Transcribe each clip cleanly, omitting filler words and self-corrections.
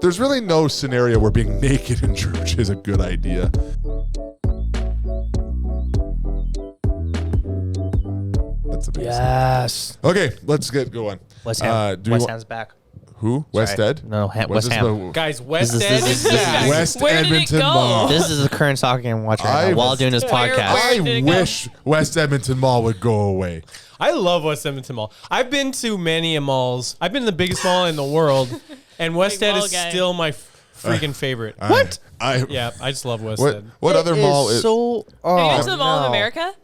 There's really no scenario where being naked in church is a good idea. That's amazing. Yes. Okay, let's get going. West Ham's back. Who? West Ed? No, West Ham. Guys, West Ed This is back. West Where did it Edmonton go? Mall. This is the current soccer game I'm watching right now while doing this podcast. I did it go? wish West Edmonton Mall would go away. I love West Edmonton Mall. I've been to many malls. I've been to the biggest mall in the world, and West Ed mall is guy. still my freaking favorite. What? Yeah, I just love West Ed. What other mall is? so? Have you Oh, been to the Mall of no. America?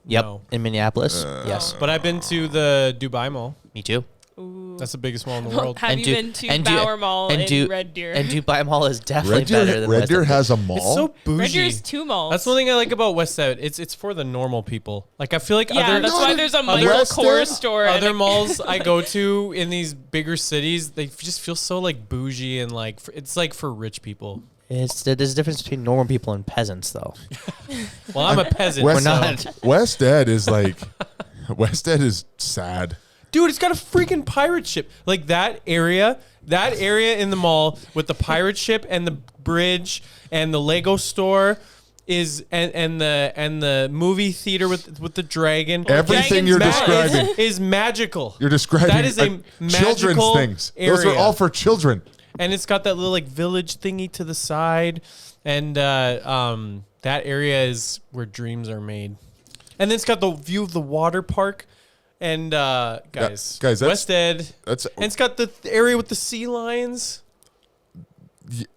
Yep, No. in Minneapolis. Yes, But I've been to the Dubai Mall. me too. Ooh. That's the biggest mall in the world. Have you been to and Bower Mall and in Red Deer? And Dubai Mall is definitely Red better Deer, than Red West Deer End. has a mall. It's so bougie. Red Deer's 2 malls. That's one thing I like about West Ed. It's for the normal people. Like I feel like Yeah, other that's why there's a Michael West Kors End? store. and other a- malls I go to in these bigger cities, they just feel so like bougie and like it's like for rich people. There's a difference between normal people and peasants, though. Well, I'm a peasant. West, so- not. West Ed is like, West Ed is sad. Dude, it's got a freaking pirate ship. Like that area in the mall with the pirate ship and the bridge and the Lego store is and the movie theater with the dragon. Everything you're Dragon's describing, is magical. you're describing That is a children's magical things. Those are area. all for children. And it's got that little like village thingy to the side, and that area is where dreams are made. And then it's got the view of the water park, and guys, that's- West Ed. That's And it's got the area with the sea lions.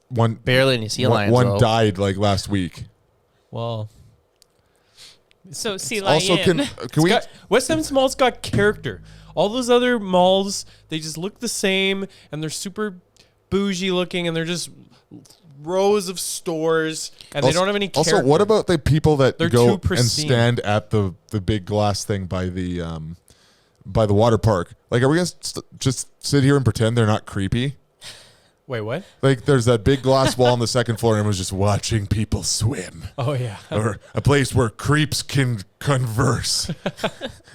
one. Barely any sea lions. One though. died like last week. Well, So Sea Lion. Also, can we? West Edmonton Mall's got character. All those other malls, they just look the same, and they're super bougie looking, and they're just rows of stores, and they don't have any character. Also, what about the people that They're go too and pristine. stand at the big glass thing by the water park? Like, are we gonna just sit here and pretend they're not creepy? Wait, what? Like, there's that big glass wall on the second floor, and it was just watching people swim, Oh yeah. or a place where creeps can converse.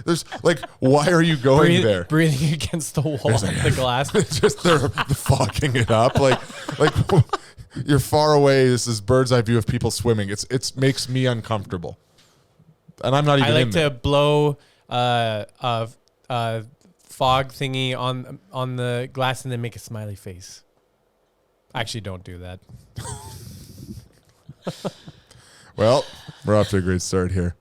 There's like, why are you going there? Breathing against the wall, There's like- the glass. Just they're fogging it up, like you're far away. This is bird's eye view of people swimming. It makes me uncomfortable, and I'm not even. I like in to there. blow fog thingy on the glass and then make a smiley face. Actually, don't do that. Well, we're off to a great start here.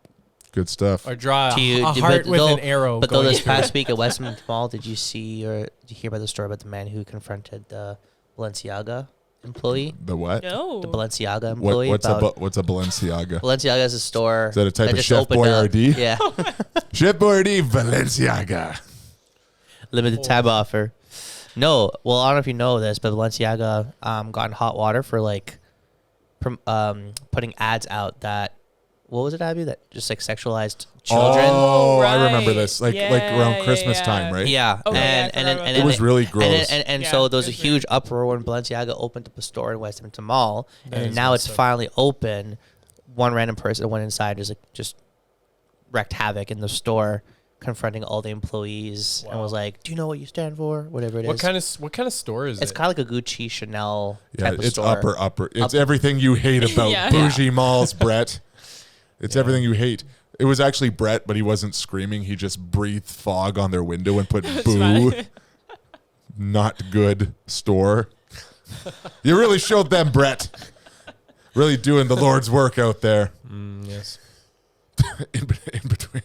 Good stuff. Or draw Do you- a do- heart but with though- an arrow. But though going this through it. past week at West Edmonton Mall, did you see or did you hear about the story about the man who confronted the Balenciaga employee? The what? No. The Balenciaga employee. What's a Balenciaga? Balenciaga is a store. Is that a type that of just Chef opened up. Boyardee? Yeah. Chef Boyardee Balenciaga. Limited tab offer. No, well, I don't know if you know this, but Balenciaga got in hot water for like putting ads out that, what was it, Abbey? That just like sexualized children. Oh, Right. I remember this. Like around Yeah, Christmas yeah. time, right? Yeah, Okay, and I then forgot and about then It was really gross. And Yeah, so there was a it was weird. huge uproar when Balenciaga opened up a store in West Edmonton Mall, That and is now it's messed up. finally open. One random person went inside, just wreaked havoc in the store, confronting all the employees, and was like, "Do you know what you stand for? Whatever it is." What kind of store is It's it? kind of like a Gucci, Chanel Yeah, type of it's store. upper. It's everything you hate about Yeah. bougie malls, Brett. It's everything you hate. It was actually Brett, but he wasn't screaming. He just breathed fog on their window and put boo. Not good store. You really showed them, Brett. Really doing the Lord's work out there. Yes. in between.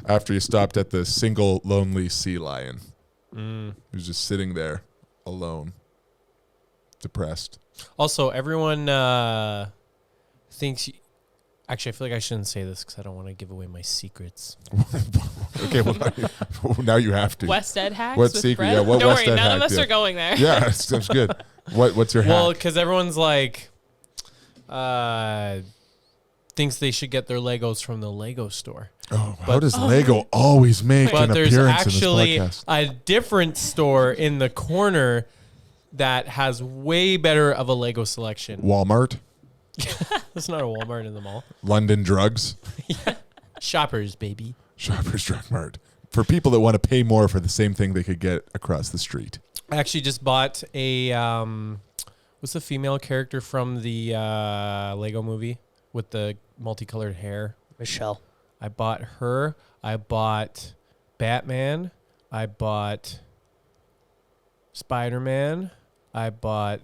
After you stopped at the single lonely sea lion. He was just sitting there alone. Depressed. Also, everyone thinks. Actually, I feel like I shouldn't say this because I don't want to give away my secrets. Okay, well, now you have to. West Ed hacks What with secret? Brett? Yeah, what Don't West worry, Ed none hack, of us yeah. are going there. Yeah, that's good. What's your Well, hack? because everyone's like, thinks they should get their Legos from the Lego store. How does Lego always make But an there's appearance actually in this podcast? a different store in the corner that has way better of a Lego selection. Walmart, There's not a Walmart in the mall. London Drugs, Shoppers, baby. Shoppers Drug Mart. For people that want to pay more for the same thing they could get across the street. I actually just bought a what's the female character from the Lego movie with the multicolored hair? Michelle. I bought her. I bought Batman. I bought Spider-Man. I bought.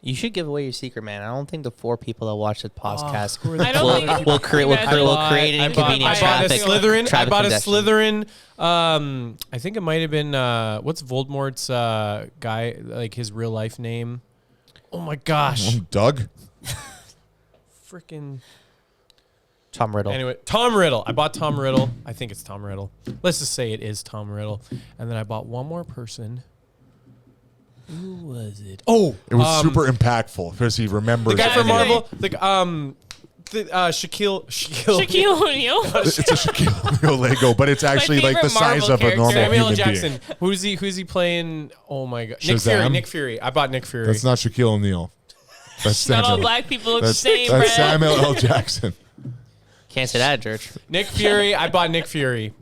You should give away your secret, man. I don't think the 4 people that watch the podcast I don't think will create an inconvenient I bought a traffic. Slytherin. I traffic bought a congestion. Slytherin. I think it might have been what's Voldemort's guy, like his real life name? Oh my gosh, Doug. freaking. Tom Riddle. Anyway, Tom Riddle. I bought Tom Riddle. I think it's Tom Riddle. Let's just say it is Tom Riddle. And then I bought one more person. Who was it? Oh, It was super impactful because he remembers. the guy from Yeah. Marvel. Shaquille. Shaquille O'Neal. It's a Shaquille O'Neal Lego, but it's actually like the favorite size Marvel of a normal character. Samuel human Jackson. being. Who's he playing? Oh my god. Shazam? Nick Fury. I bought Nick Fury. That's not Shaquille O'Neal. That's Not all Samuel. black people look the That's, same, that's Brett. Samuel L. Jackson. Can't say that, George. Nick Fury. I bought Nick Fury.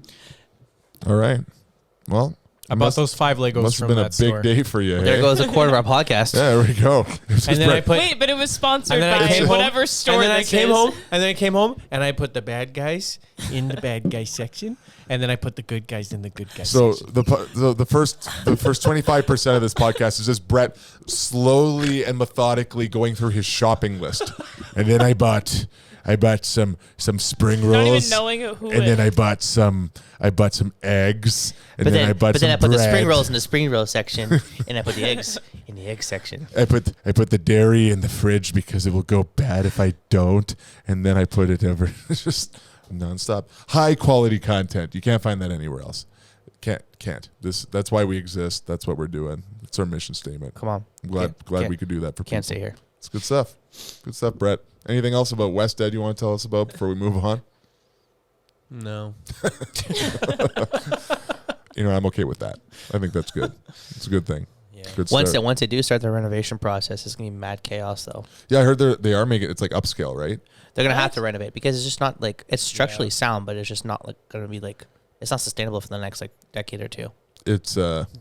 All right. Well, I bought those 5 Legos must have from been a that big store. day for you. There hey? goes a quarter of our podcast. Yeah, there we go. And then I put. Wait, but it was sponsored And then I by came home, whatever store and then I this came is. home, and then I came home, and I put the bad guys in the bad guy section, and then I put the good guys in the good guys So section. the first 25% of this podcast is just Brett slowly and methodically going through his shopping list, and then I bought some spring rolls, Not even knowing who and it then I bought some eggs, and But then I bought but some then I put bread. the spring rolls in the spring roll section, and I put the eggs in the egg section. I put the dairy in the fridge because it will go bad if I don't, and then I put it over. It's just nonstop high quality content. You can't find that anywhere else. Can't. That's why we exist. That's what we're doing. It's our mission statement. Come on. I'm glad Can't- we could do that for people. Can't stay here. It's good stuff. Good stuff, Brett. Anything else about West Ed you want to tell us about before we move on? No. I'm okay with that. I think that's good. It's a good thing. Yeah. Good start. Once they do start the renovation process, it's gonna be mad chaos though. Yeah, I heard they are making it's like upscale, right? They're gonna have to renovate because it's just not like it's structurally sound, but it's just not like gonna be like it's not sustainable for the next like decade or 2. It's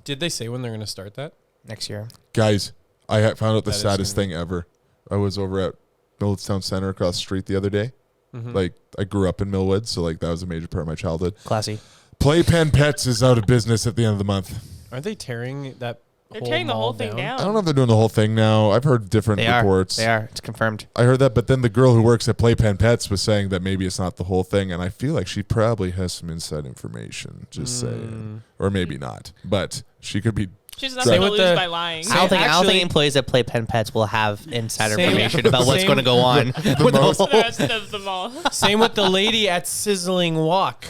Did they say when they're going to start that? Next year. guys, I found out the That is saddest gonna thing ever. I was over at Milledgetown Center across the street the other day. Mhm. Like I grew up in Millwood, so like that was a major part of my childhood. Classy. Playpen Pets is out of business at the end of the month. Aren't they tearing that? They're tearing the whole thing down. I don't know if they're doing the whole thing now. I've heard different They are. reports. They are. It's confirmed. I heard that, but then the girl who works at Playpen Pets was saying that maybe it's not the whole thing, and I feel like she probably has some inside information. Just saying, or maybe not, but she could be. She's not Same going to with lose the- by lying. Same- I don't think actually- employees that play pen pets will have insider Same- information about what's same- going to go on. The most, The rest of them all. Same with the lady at Sizzling Walk.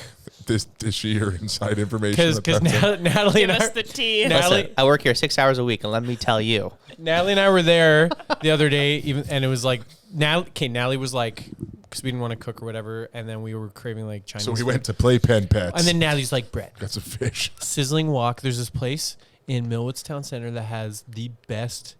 is she her inside information? Because that- Natalie Give and us I, the tea. Natalie- Listen, I work here 6 hours a week, and let me tell you, Natalie and I were there the other day, and it was like Natalie was like, because we didn't want to cook or whatever, and then we were craving like Chinese. So we food. went to Playpen Pets. and then Natalie's like, Brett, got some fish. Sizzling Walk. There's this place in Millwoods Town Center that has the best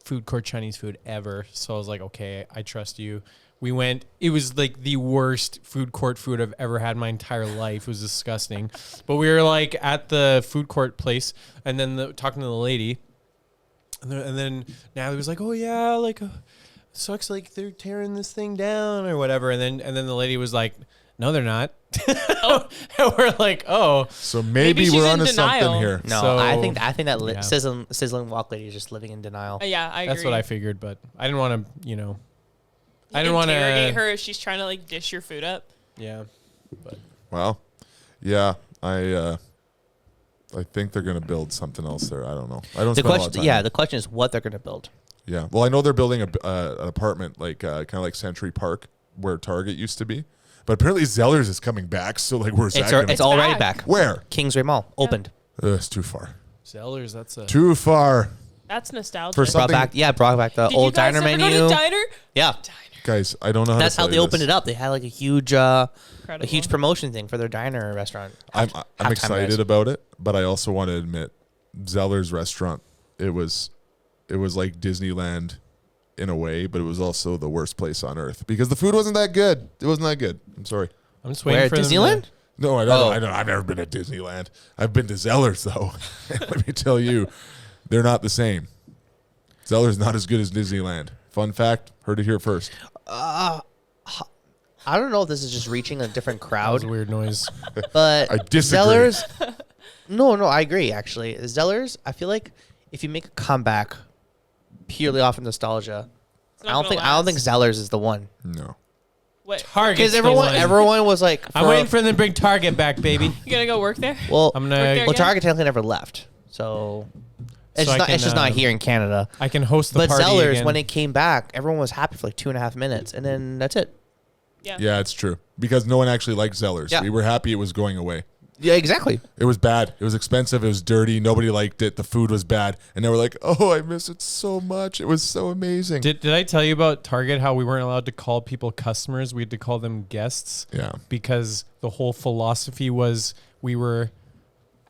food court Chinese food ever. So I was like, okay, I trust you. We went. It was like the worst food court food I've ever had in my entire life. It was disgusting. But we were like at the food court place, and then talking to the lady, and then Natalie was like, "Oh yeah, like sucks. Like they're tearing this thing down or whatever." And then the lady was like, "No, they're not." And we're like, "Oh." So maybe she's we're in onto denial. something here. no, So- I think that yeah. sizzling walk lady is just living in denial. Yeah, I agree. That's what I figured, but I didn't want to, I You didn't want interrogate to. her if she's trying to like dish your food up. Yeah. Well, yeah, I think they're gonna build something else there. I don't know. I don't. The spend a lot of question, time yeah, there. the question is what they're going to build. Yeah. Well, I know they're building an apartment like kind of like Century Park where Target used to be, but apparently Zellers is coming back. So like, where's that? It's gonna already back. back. Where? Kingsway Mall opened. It's too far. Zellers, that's a. Too far, That's nostalgia. For some- Brought back the Did old you guys diner ever menu. Go to diner? Yeah, guys. I don't know how. that's to how tell they you opened this. it up. They had like a huge promotion thing for their diner restaurant. I'm Halftime excited guys. about it, but I also want to admit, Zeller's restaurant. It was like Disneyland in a way, but it was also the worst place on earth because the food wasn't that good. It wasn't that good. I'm sorry. I'm just waiting Where for them Disneyland? No, I don't. Oh. I don't. I've never been to Disneyland. I've been to Zellers though. Let me tell you, they're not the same. Zellers not as good as Disneyland. Fun fact. Heard it here first. I don't know if this is just reaching a different That crowd, was a weird noise. but I disagree. Zellers. No, I agree. Actually, Zellers. I feel like if you make a comeback purely off of nostalgia, It's I not don't gonna think last. Zellers is the one. No. What? Target's Because the everyone one. everyone was like, I'm waiting for them to bring Target back, baby. You gonna go work there? well, I'm Work there gonna. well, again? Target technically never left, so it's So I just not. can, It's just not here in Canada. I can host the But party Zellers, again. when it came back, everyone was happy for like 2.5 minutes, and then that's it. Yeah, it's true. Because no one actually liked Zellers. Yeah. We were happy it was going away. Yeah, exactly. It was bad. It was expensive. It was dirty. Nobody liked it. The food was bad. And they were like, oh, I miss it so much. It was so amazing. Did I tell you about Target? How we weren't allowed to call people customers? We had to call them guests. Yeah. Because the whole philosophy was we were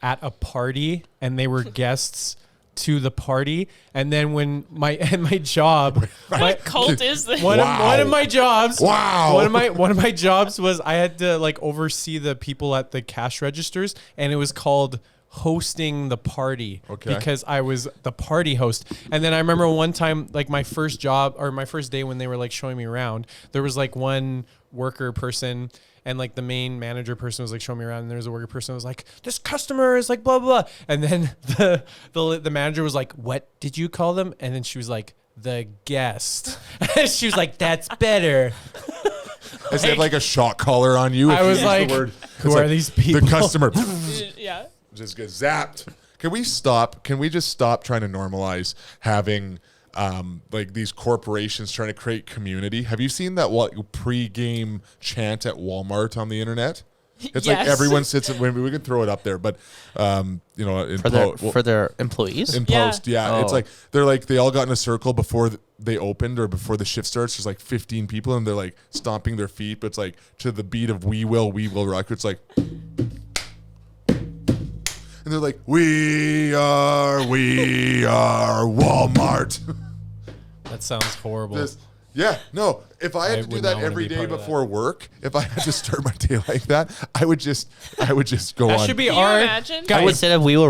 at a party and they were guests to the party. And then when my job, What cult is this? one Wow. of my jobs, Wow. one of my jobs was I had to like oversee the people at the cash registers, and it was called hosting the party. Okay. Because I was the party host. And then I remember one time, like my first job or my first day when they were like showing me around, there was like one worker person and like the main manager person was like showing me around, and there was a worker person who was like, this customer is like blah blah blah. And then the manager was like, what did you call them? And then she was like, the guest. She was like, that's better. As they had like a shock collar on you. if I you was used the like, word. who It's are like these people? The customer Yeah. just gets zapped. Can we stop? Can we just stop trying to normalize having like these corporations trying to create community? Have you seen that pre-game chant at Walmart on the internet? It's like Yes. everyone sits and we can throw it up there, but you know, in For their employees. in Yeah. post, yeah, it's Oh. like they all got in a circle before they opened or before the shift starts. There's like 15 people and they're like stomping their feet, but it's like to the beat of "We Will Rock." It's like, and they're like, we are Walmart." That sounds horrible. This- yeah, no. If I had I to do would that not wanna every be day part of that. before work, if I had to start my day like that, I would just go That on. should be Can you our imagine? guys. Instead of "We will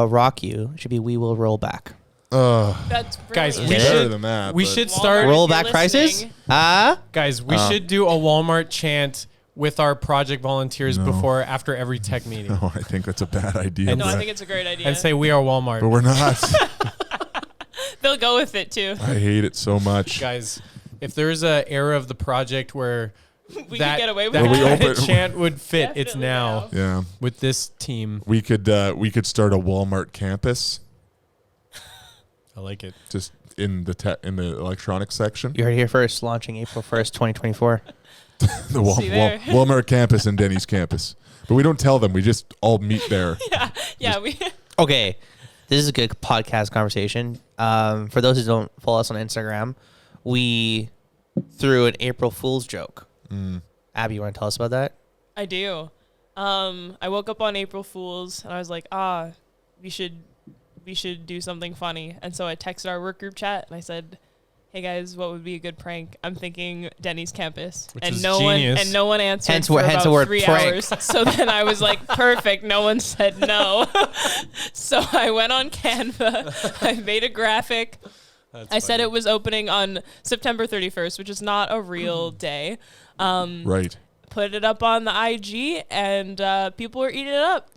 rock you," it should be "We will roll back." That's Guys, brilliant. we Get it? should better than that. we but- should Walmart, start. if Roll you're back prices? listening. Guys, we should do a Walmart chant with our project volunteers after every tech meeting, No, I think that's a bad idea. And No, I Brett. think it's a great idea. and say we are Walmart. But we're not. They'll go with it too. I hate it so much. Guys, if there's a era of the project where We that, could get away with that Where we that. open- chant would fit, it's Definitely now Yeah, with this team. we could start a Walmart campus I like it. just in the electronics section. You heard it here first. Launching April 1st, 2024. The See there. Walmart campus and Denny's campus. But we don't tell them. We just all meet there. Yeah, we. Okay, this is a good podcast conversation. For those who don't follow us on Instagram, we threw an April Fool's joke. Abby, you want to tell us about that? I do. I woke up on April Fool's and I was like, we should do something funny. And so I texted our work group chat and I said, hey guys, what would be a good prank? I'm thinking Denny's campus. Which and is no genius. one answered Hence for the about word 3 prank. hours. So then I was like, perfect. No one said no. So I went on Canva. I made a graphic. I said it was opening on September 31st, which is not a real day. Right. Put it up on the IG, and people were eating it up.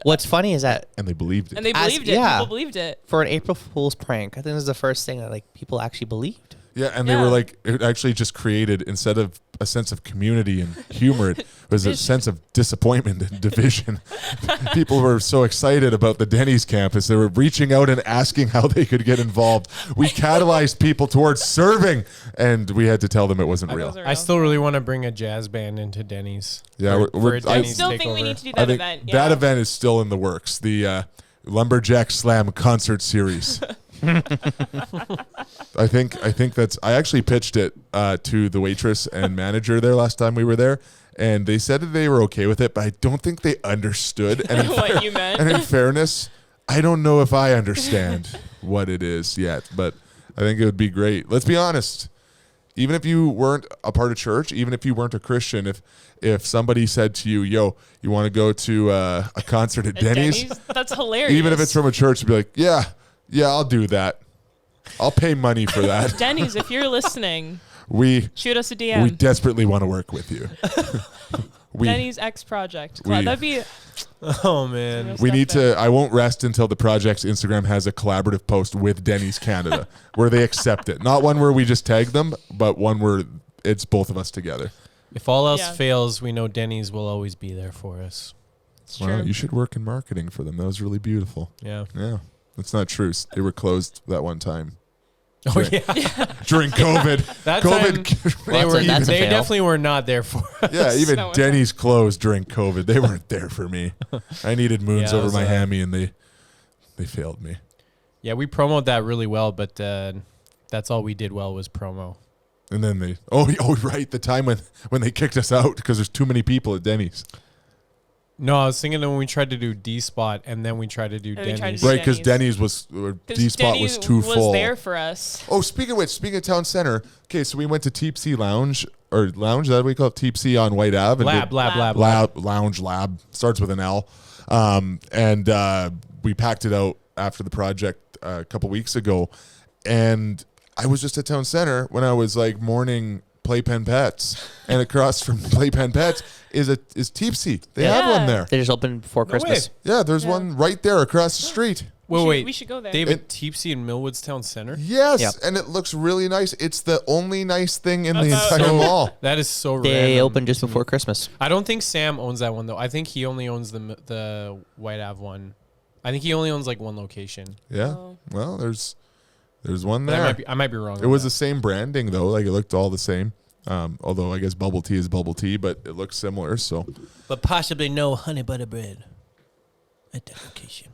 What's funny is that And they believed it. And they As- believed it. yeah. People believed it. for an April Fool's prank, I think this is the first thing that like people actually believed. Yeah, and they Yeah. were like, it actually just created, instead of a sense of community and humor, it was a sense of disappointment and division. People were so excited about the Denny's campus. They were reaching out and asking how they could get involved. We catalyzed people towards serving, and we had to tell them it wasn't real. Wasn't I still really want to bring a jazz band into Denny's. Yeah, for we're- a I I Denny's still think we takeover. need to do I that think event. that yeah. event is still in the works. The Lumberjack Slam concert series. I think that's. I actually pitched it to the waitress and manager there last time we were there, and they said that they were okay with it, but I don't think they understood. And in, What you meant. and in fairness, I don't know if I understand what it is yet, but I think it would be great. Let's be honest. even if you weren't a part of church, even if you weren't a Christian, if somebody said to you, yo, you want to go to a concert at Denny's? That's hilarious. Even if it's from a church, you'd be like, yeah, I'll do that. I'll pay money for that. Denny's, if you're listening, shoot us a DM. We desperately want to work with you. Denny's X Project. we- That'd be. Oh man. We need to. I won't rest until the project's Instagram has a collaborative post with Denny's Canada where they accept it. Not one where we just tag them, but one where it's both of us together. If all else Yeah. fails, we know Denny's will always be there for us. It's Well, true. you should work in marketing for them. That was really beautiful. Yeah. Yeah, that's not true. They were closed that one time Oh Right. yeah. during COVID. That COVID. They That's were. a- that's a They fail. definitely were not there for us. Yeah, even No, Denny's closed during COVID. They weren't there for me. I needed moons Yeah, it over was, my hammy, and they failed me. Yeah, we promoted that really well, but that's all we did well was promo. And then they right, the time when they kicked us out because there's too many people at Denny's. No, I was thinking that when we tried to do D Spot and then we tried to do And we tried to Denny's. do Right, because Denny's. Denny's was 'Cause D spot Denny was too full. there for us. Oh, speaking of which, speaking of Town Center, okay, so we went to Teep C Lounge or Lounge, is that what we call it? Teep C on White Ave. And Lab. Lounge Lab starts with an L, and we packed it out after the project a couple weeks ago, and I was just at Town Center when I was like mourning Playpen Pets, and across from Playpen Pets is Teep C. They have one there. They just opened before No Christmas. way. Yeah, there's Yeah. one right there across the street. Wait. We should go there. David Teepsy in Millwoods Town Center? Yes, Yep. and it looks really nice. It's the only nice thing in the That's entire so- mall. That is so They random opened just to me. before Christmas. I don't think Sam owns that one though. I think he only owns the White Ave one. I think he only owns like one location. Yeah. Oh. Well, there's one But there. I might be wrong. It was the same branding though. Like it looked all the same. Although I guess bubble tea is bubble tea, but it looks similar. So but possibly no honey butter bread at that location.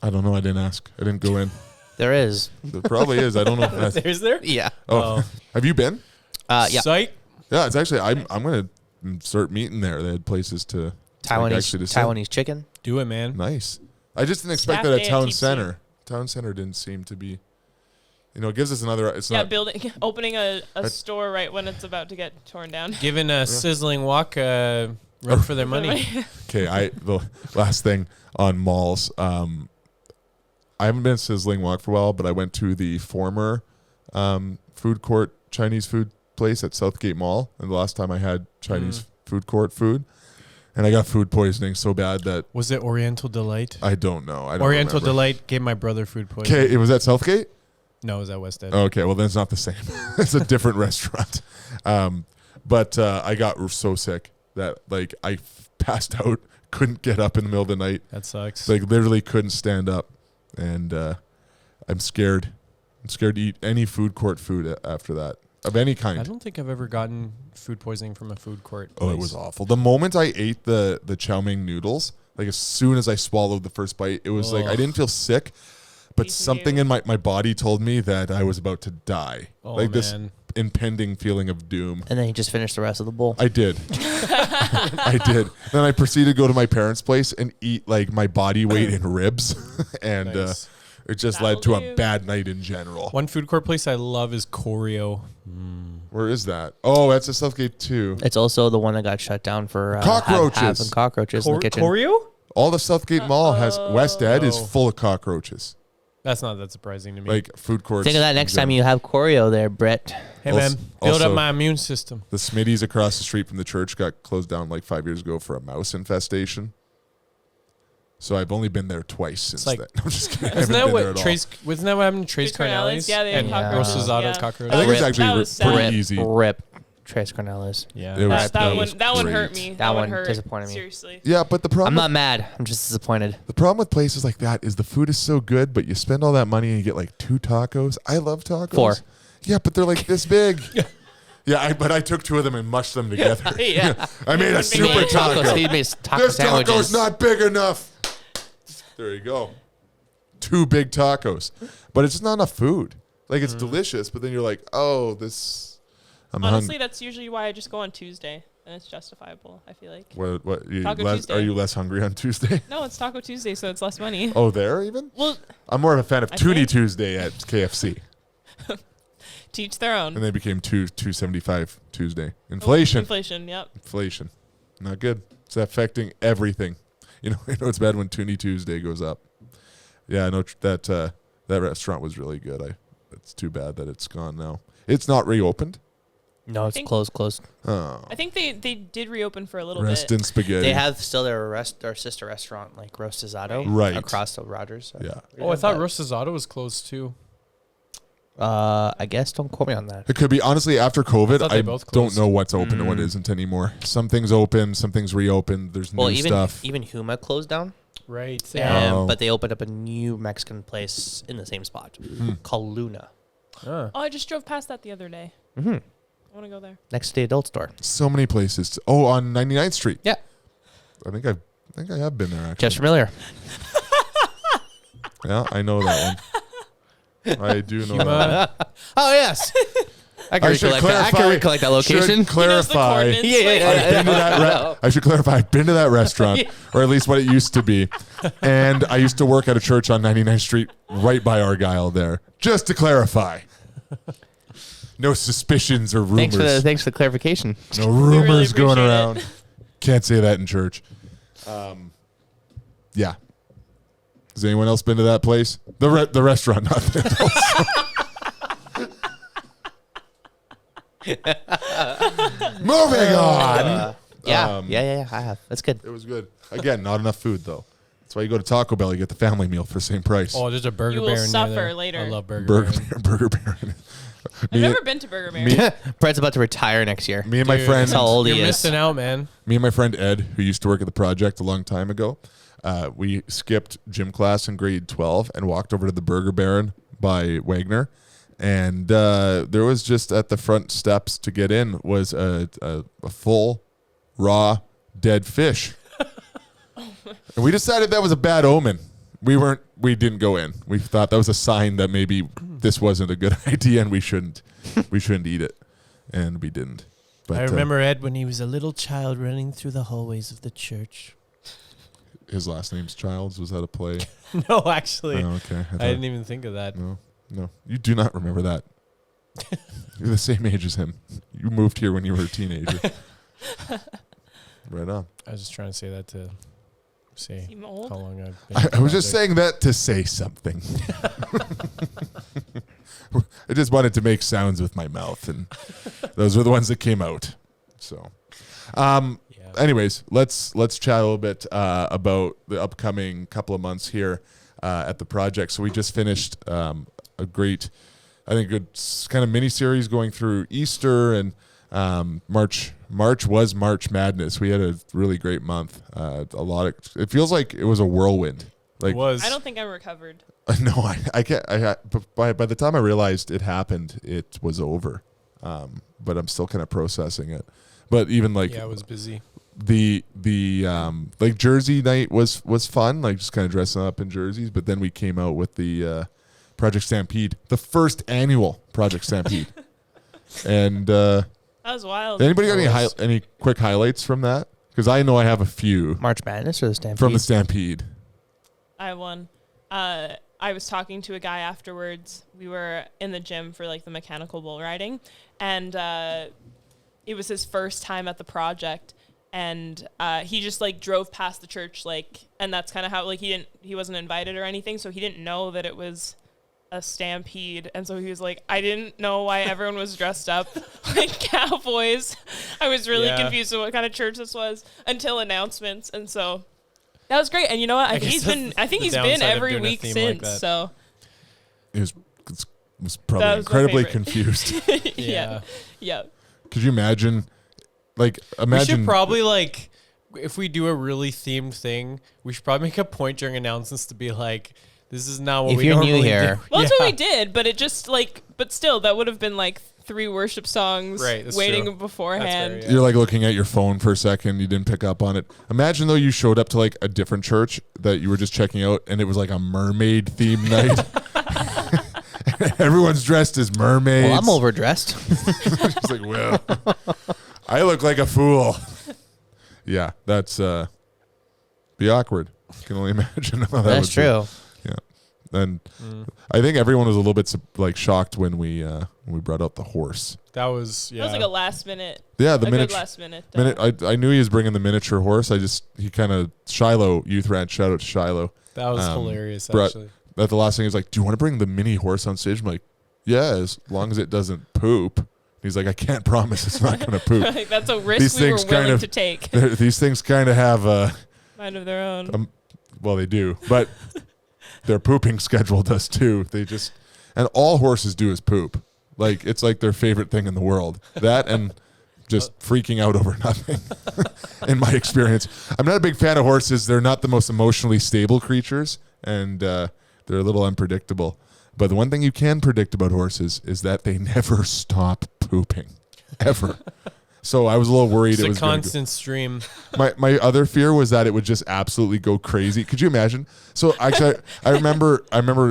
I don't know. I didn't ask. I didn't go in. There is. There probably is. I don't know if that's. There's there? Yeah. Oh, have you been? Yeah. Psych. Yeah, it's actually. I'm gonna start meeting there. They had places to actually to sit. Taiwanese chicken. Do it, man. Nice. I just didn't expect Staff that at day at Town TC. Center. Town Center didn't seem to be. It gives us another. It's Yeah, not. opening a store right when it's about to get torn down. Giving a sizzling walk run for their money. Okay, the last thing on malls. I haven't been to Sizzling Walk for a while, but I went to the former food court Chinese food place at Southgate Mall, and the last time I had Chinese food court food, and I got food poisoning so bad that Was it Oriental Delight? I don't know. I don't Oriental remember. Delight gave my brother food poisoning. Okay, it was at Southgate. No, it was at West End. Okay, well then it's not the same. It's a different restaurant. But I got so sick that like I passed out, couldn't get up in the middle of the night, That sucks. like literally couldn't stand up, and I'm scared. I'm scared to eat any food court food after that of any I kind. don't think I've ever gotten food poisoning from a food court. Oh, it place. was awful. The moment I ate the chow mein noodles, like as soon as I swallowed the first bite, it was like I Ugh. didn't feel sick, but Piece of something you. in my body told me that I was about to die. Oh, like this man. impending feeling of doom. And then he just finished the rest of the bowl. I did. I did. Then I proceeded to go to my parents' place and eat like my body weight in ribs, and Nice. it just That'll led to a do. bad night in general. One food court place I love is Choreo. Where is that? Oh, that's a Southgate too. It's also the one that got shut down for Cockroaches. having cockroaches in the kitchen. Choreo? All the Southgate Mall has West Ed is Oh. full of cockroaches. That's not that surprising to me. Like food courts. Think of that in next time general. you have choreo there, Brett. hey, man, build also- up my immune system. The Smitty's across the street from the church got closed down like 5 years ago for a mouse infestation. So I've only been there twice since like- then. I'm just kidding. I Wasn't haven't that been there what at Trace? Wasn't that what happened to Trace Trace Cornelius? Cornelius? Yeah, they had and cockroaches. Rosasado Yeah. cockroaches. all. I think it's Rip. actually That was pretty sad. easy. Rip. Trace Cornelius. Yeah, It was- that was one hurt great. me. That one hurt. disappointed me. Seriously. Yeah, but the problem I'm not mad. I'm just disappointed. the problem with places like that is the food is so good, but you spend all that money and you get like 2 tacos. I love tacos. 4. Yeah, but they're like this big. Yeah, but I took 2 of them and mushed them together. Yeah. I made a He super made taco. He made taco This sandwiches. taco's not big enough. There you go. 2 big tacos. But it's just not enough food. Like it's delicious, but then you're like, oh, this I'm Honestly, hungry. that's usually why I just go on Tuesday, and it's justifiable. I feel like. What Taco are Tuesday. you less hungry on Tuesday? No, it's Taco Tuesday, so it's less money. Oh, there even? Well, I'm more of a fan of I Toonie think- Tuesday at KFC. To each their own. And they became $2.75 Tuesday. Inflation. Inflation. Yep. Inflation. Not good. It's affecting everything. You know it's bad when Toonie Tuesday goes up. Yeah, I know that restaurant was really good. It's too bad that it's gone now. It's not reopened. No, it's closed. Oh. I think they did reopen for a little Rest bit. in spaghetti. They have still their sister restaurant, like Rostizato, Right. across the Rogers. Yeah. Oh, I thought Rostizato was closed too. I guess don't quote me on that. It could be. Honestly, after COVID, thought they I both don't closed. know what's open and what isn't anymore. Some things open, some things reopened. There's new stuff. Even Huma closed down. Right. But they opened up a new Mexican place in the same spot called Luna, Ah. Oh, I just drove past that the other day. mm-hmm. I want to go there. next to the adult store. So many places. Oh, on 99th Street. Yeah. I think I have been there actually. Just familiar. Yeah, I know that one. I do know that. Oh yes, I can recollect that. I can recollect that location. Should clarify. He knows the coordinates, Yeah. I've been to that I should clarify. I've been to that restaurant, or at least what it used to be, and I used to work at a church on 99th Street, right by Argyle. There, just to clarify. No suspicions or rumors. Thanks for the clarification. No rumors really going appreciate around. it. Can't say that in church. Yeah. Has anyone else been to that place? The restaurant, not the Moving on. Yeah. I have. That's good. It was good. Again, not enough food though. That's why you go to Taco Bell. You get the family meal for the same price. Oh, there's a Burger You will Baron near suffer there. later. I love Burger Burger Baron. Burger Baron. I've never been to Burger Baron. Brett's about to retire next year. Me and my Dude, friend. That's how old You're he is. missing out, man. Me and my friend Ed, who used to work at the project a long time ago, we skipped gym class in grade 12 and walked over to the Burger Baron by Wagner. And there was just at the front steps to get in was a full, raw, dead fish. And we decided that was a bad omen. We didn't go in. We thought that was a sign that maybe this wasn't a good idea and we shouldn't eat it. And we didn't. But I remember Ed when he was a little child running through the hallways of the church. his last name's Childs. Was that a play? No, actually. Oh, okay. I didn't even think of that. No. You do not remember that. You're the same age as him. You moved here when you were a teenager. Right on. I was just trying to say that to say Seem old. how long I've been. I was just saying that to say something. I just wanted to make sounds with my mouth, and those were the ones that came out. So, anyways, let's chat a little bit about the upcoming couple of months here at the project. So we just finished a great, I think, good kind of mini series going through Easter and March. March was March Madness. We had a really great month. It feels like it was a whirlwind. Like, It was. I don't think I'm recovered. no, I can't. But by the time I realized it happened, it was over. But I'm still kind of processing it. But even like I was busy. the like Jersey night was fun, like just kind of dressing up in jerseys. But then we came out with the Project Stampede, the first annual Project Stampede, and That was wild. anybody got any quick highlights from that? Because I know I have a few March Madness or the Stampede? from the Stampede. I won. I was talking to a guy afterwards. We were in the gym for like the mechanical bull riding, and it was his first time at the project. And he just like drove past the church, and that's kind of how he wasn't invited or anything, so he didn't know that it was a stampede. And so he was like, I didn't know why everyone was dressed up like cowboys. I was really confused with what kind of church this was until announcements, and so. That was great, and you know what? I think he's been every week since. Like so It was probably That was my incredibly favorite. confused. yeah. Could you imagine? We should probably if we do a really themed thing, we should probably make a point during announcements to be like, this is not what If we you're new normally here- do. Well, that's what we did, but it just but still, that would have been 3 worship songs Right, that's waiting true. beforehand. That's fair, You're looking at your phone for a second. You didn't pick up on it. Imagine though you showed up to a different church that you were just checking out, and it was like a mermaid themed night. Everyone's dressed as mermaids. Well, I'm overdressed. It's like, well, I look like a fool. Yeah, that's be awkward. I can only imagine how that That's would be. true. And I think everyone was a little bit like shocked when we brought out the horse. That was That was like a last minute. Yeah, the good last minute. I knew he was bringing the miniature horse. He kind of Shiloh Youth Ranch. Shout out to Shiloh. That was hilarious. Brett, Actually, at the last thing, he was like, "Do you want to bring the mini horse on stage?" I'm like, "Yeah, as long as it doesn't poop." He's like, "I can't promise it's not going to poop." Like, that's a risk we were willing to take. These things kind of have Mind of their own. well, they do, but their pooping schedule does too. And all horses do is poop. Like, it's like their favorite thing in the world. That and just freaking out over nothing, in my experience. I'm not a big fan of horses. They're not the most emotionally stable creatures, and they're a little unpredictable. But the one thing you can predict about horses is that they never stop pooping, ever. So I was a little worried. it's It was a constant stream. My other fear was that it would just absolutely go crazy. Could you imagine? So actually, I remember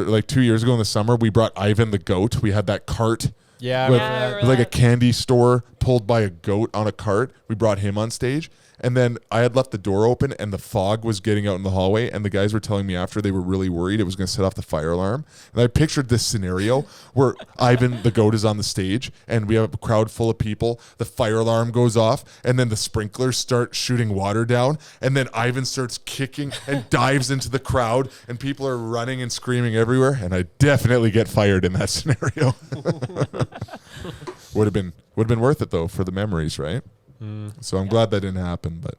like 2 years ago in the summer, we brought Ivan the goat. We had that cart. Yeah, With, I remember like a that. candy store pulled by a goat on a cart. We brought him on stage. And then I had left the door open and the fog was getting out in the hallway. And the guys were telling me after they were really worried it was going to set off the fire alarm. And I pictured this scenario where Ivan the goat is on the stage and we have a crowd full of people. The fire alarm goes off and then the sprinklers start shooting water down. And then Ivan starts kicking and dives into the crowd and people are running and screaming everywhere. And I definitely get fired in that scenario. Would have been worth it though for the memories, right? So I'm glad that didn't happen, but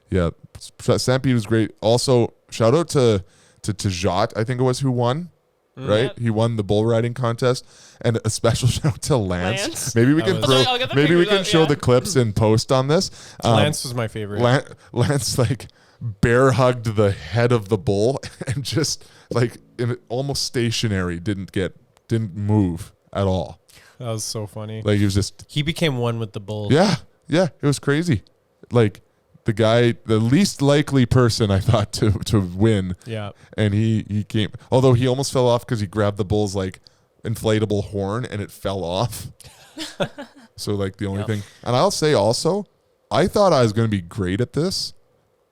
yeah, Stampede was great. Also, shout out to Jot, I think it was, who won, right? Yep. He won the bull riding contest, and a special shout out to Lance. Maybe we can I'll get the maybe we pictures can up, show yeah. the clips in post on this. Lance was my favorite. Lance like bear hugged the head of the bull and just like almost stationary, didn't move at all. That was so funny. Like He became one with the bull. Yeah, it was crazy. Like the least likely person I thought to win. Yeah. And he came, although he almost fell off because he grabbed the bull's like inflatable horn and it fell off. So like the only thing, and I'll say also, I thought I was going to be great at this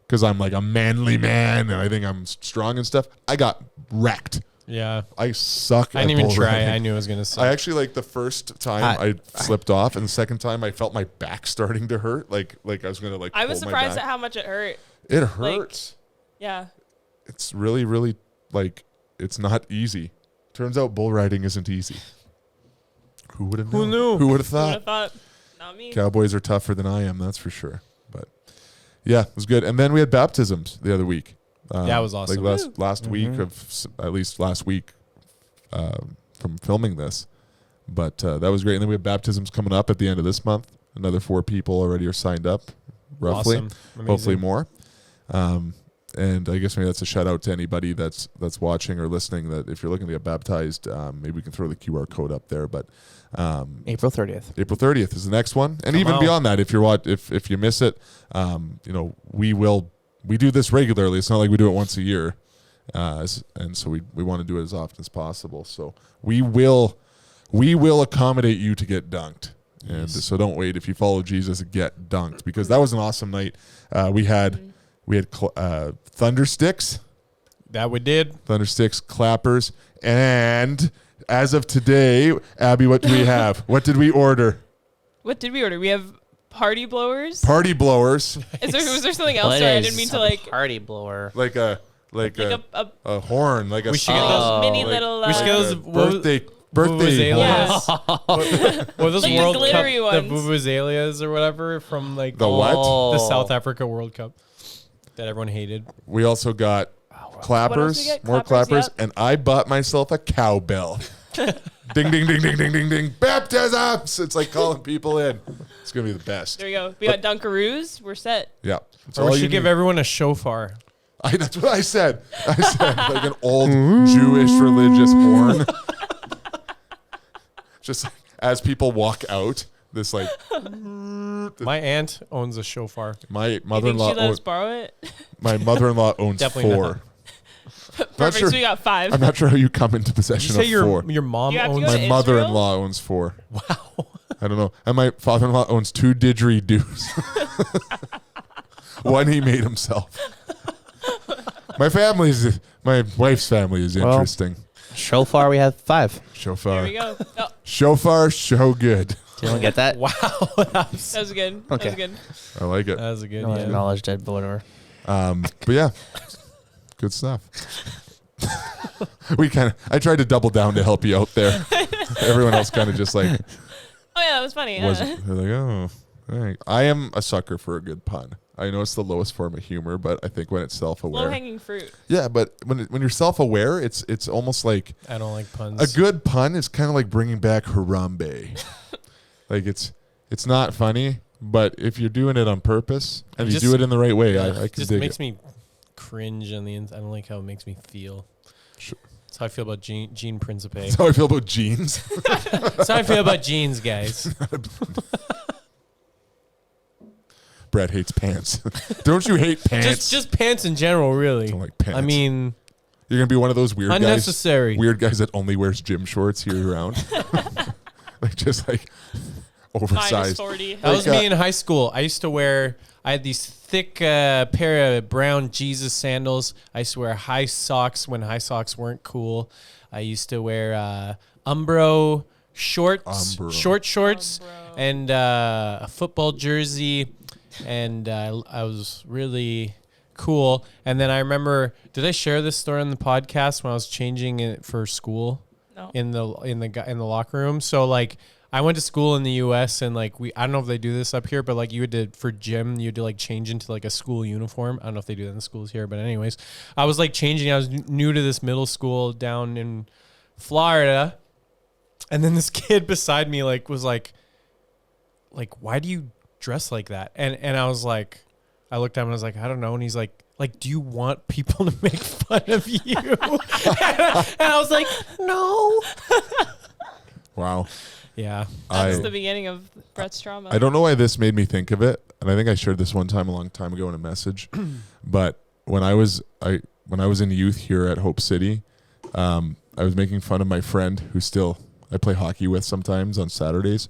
because I'm like a manly man and I think I'm strong and stuff. I got wrecked. Yeah. I suck. I at didn't even bull try. riding. I knew I was going to suck. I actually like the first time I slipped off, and the second time I felt my back starting to hurt, like I was gonna like. I was pull my surprised back. at how much it hurt. It like, hurts. Yeah. It's really, really like it's not easy. Turns out bull riding isn't easy. Who would have known? Who knew? Who would have Who would've thought? thought? Not me. Cowboys are tougher than I am, that's for sure. But yeah, it was good. And then we had baptisms the other week. That was awesome. Like last week at least last week. From filming this, but that was great. And then we have baptisms coming up at the end of this month. Another 4 people already are signed up, roughly. Awesome. Amazing. Hopefully more. And I guess maybe that's a shout out to anybody that's watching or listening. That if you're looking to get baptized, maybe we can throw the QR code up there. But April 30th. April 30th is the next one, and Come even out. beyond that, if you miss it, we do this regularly. It's not like we do it once a year. And so we want to do it as often as possible. So we will accommodate you to get dunked. And so don't wait. If you follow Jesus, get dunked, because that was an awesome night. We had thunder sticks, thunder sticks, clappers, and as of today, Abby, what do we have? What did we order? What did we order? We have party blowers. Party blowers, Was there something else? What Sorry, I is didn't mean to a like party blower. like a horn, like a We should get those mini like- little. We should get those birthday Vuvuzelas. Yeah. Or those Like the World Cup, glittery the ones. Vuvuzelas or whatever from like The what? the South Africa World Cup that everyone hated. We also got clappers, we get? more Clappers, clappers, yep. and I bought myself a cowbell. Ding, ding, ding, ding, ding, ding, ding. Baptisms! It's like calling people in. It's going to be the best. There we go. We got Dunkaroos. We're set. Yeah. That's Or all we you should give need. everyone a shofar. That's what I said. Like an old Jewish religious horn. Just like, as people walk out, this like My aunt owns a shofar. my You think mother-in-law she let us owns, borrow it? my mother-in-law owns Definitely 4. Perfect. sure. So we got 5. I'm not sure how you come into Did possession you say of your 4. your mom You have to owns? go to My Israel? mother-in-law owns 4. Wow. I don't know. And my father-in-law owns 2 didgeridoos. One he made himself. My wife's family is Well, interesting. So far, we have 5. Shofar. There we go. Oh, Shofar, show good. Do you want to get that? Wow. that was good. That Okay. was good. I like it. That was a good No one yeah. acknowledged it, but whatever. But yeah, good stuff. I tried to double down to help you out there. Everyone else kind of just like Oh yeah, that was funny. they're like, oh, all right. I am a sucker for a good pun. I know it's the lowest form of humor, but I think when it's self-aware, Low hanging fruit. yeah. But when you're self-aware, it's almost like I don't like puns. a good pun is kind of like bringing back Harambe. Like it's not funny, but if you're doing it on purpose and you do it in the right way, I can just dig makes it. me cringe on the inside. I don't like how it makes me feel. Sure. That's how I feel about Gene Principe. That's how I feel about jeans. That's how I feel about jeans, guys. Brett hates pants. Don't you hate pants? Just pants in general, really. I don't like pants. I mean, you're gonna be one of those unnecessary. weird guys that only wears gym shorts year round. like oversized. -40. That was Like, me in high school. I had these thick pair of brown Jesus sandals. I used to wear high socks when high socks weren't cool. I used to wear Umbro shorts, Umbro. short shorts, Umbro. and a football jersey. And I was really cool. And then I remember, did I share this story on the podcast when I was changing it for school? No. in the locker room. So like I went to school in the US and like I don't know if they do this up here, but like you had to, for gym, you had to like change into like a school uniform. I don't know if they do that in the schools here, but anyways, I was like changing. I was new to this middle school down in Florida. And then this kid beside me like was like, why do you dress like that? And I was like, I looked at him and I was like, I don't know. And he's like, do you want people to make fun of you? And I was like, no. Wow. Yeah. That's the beginning of Brett's trauma. I don't know why this made me think of it, and I think I shared this one time a long time ago in a message. But when I was in youth here at Hope City, I was making fun of my friend who I play hockey with sometimes on Saturdays.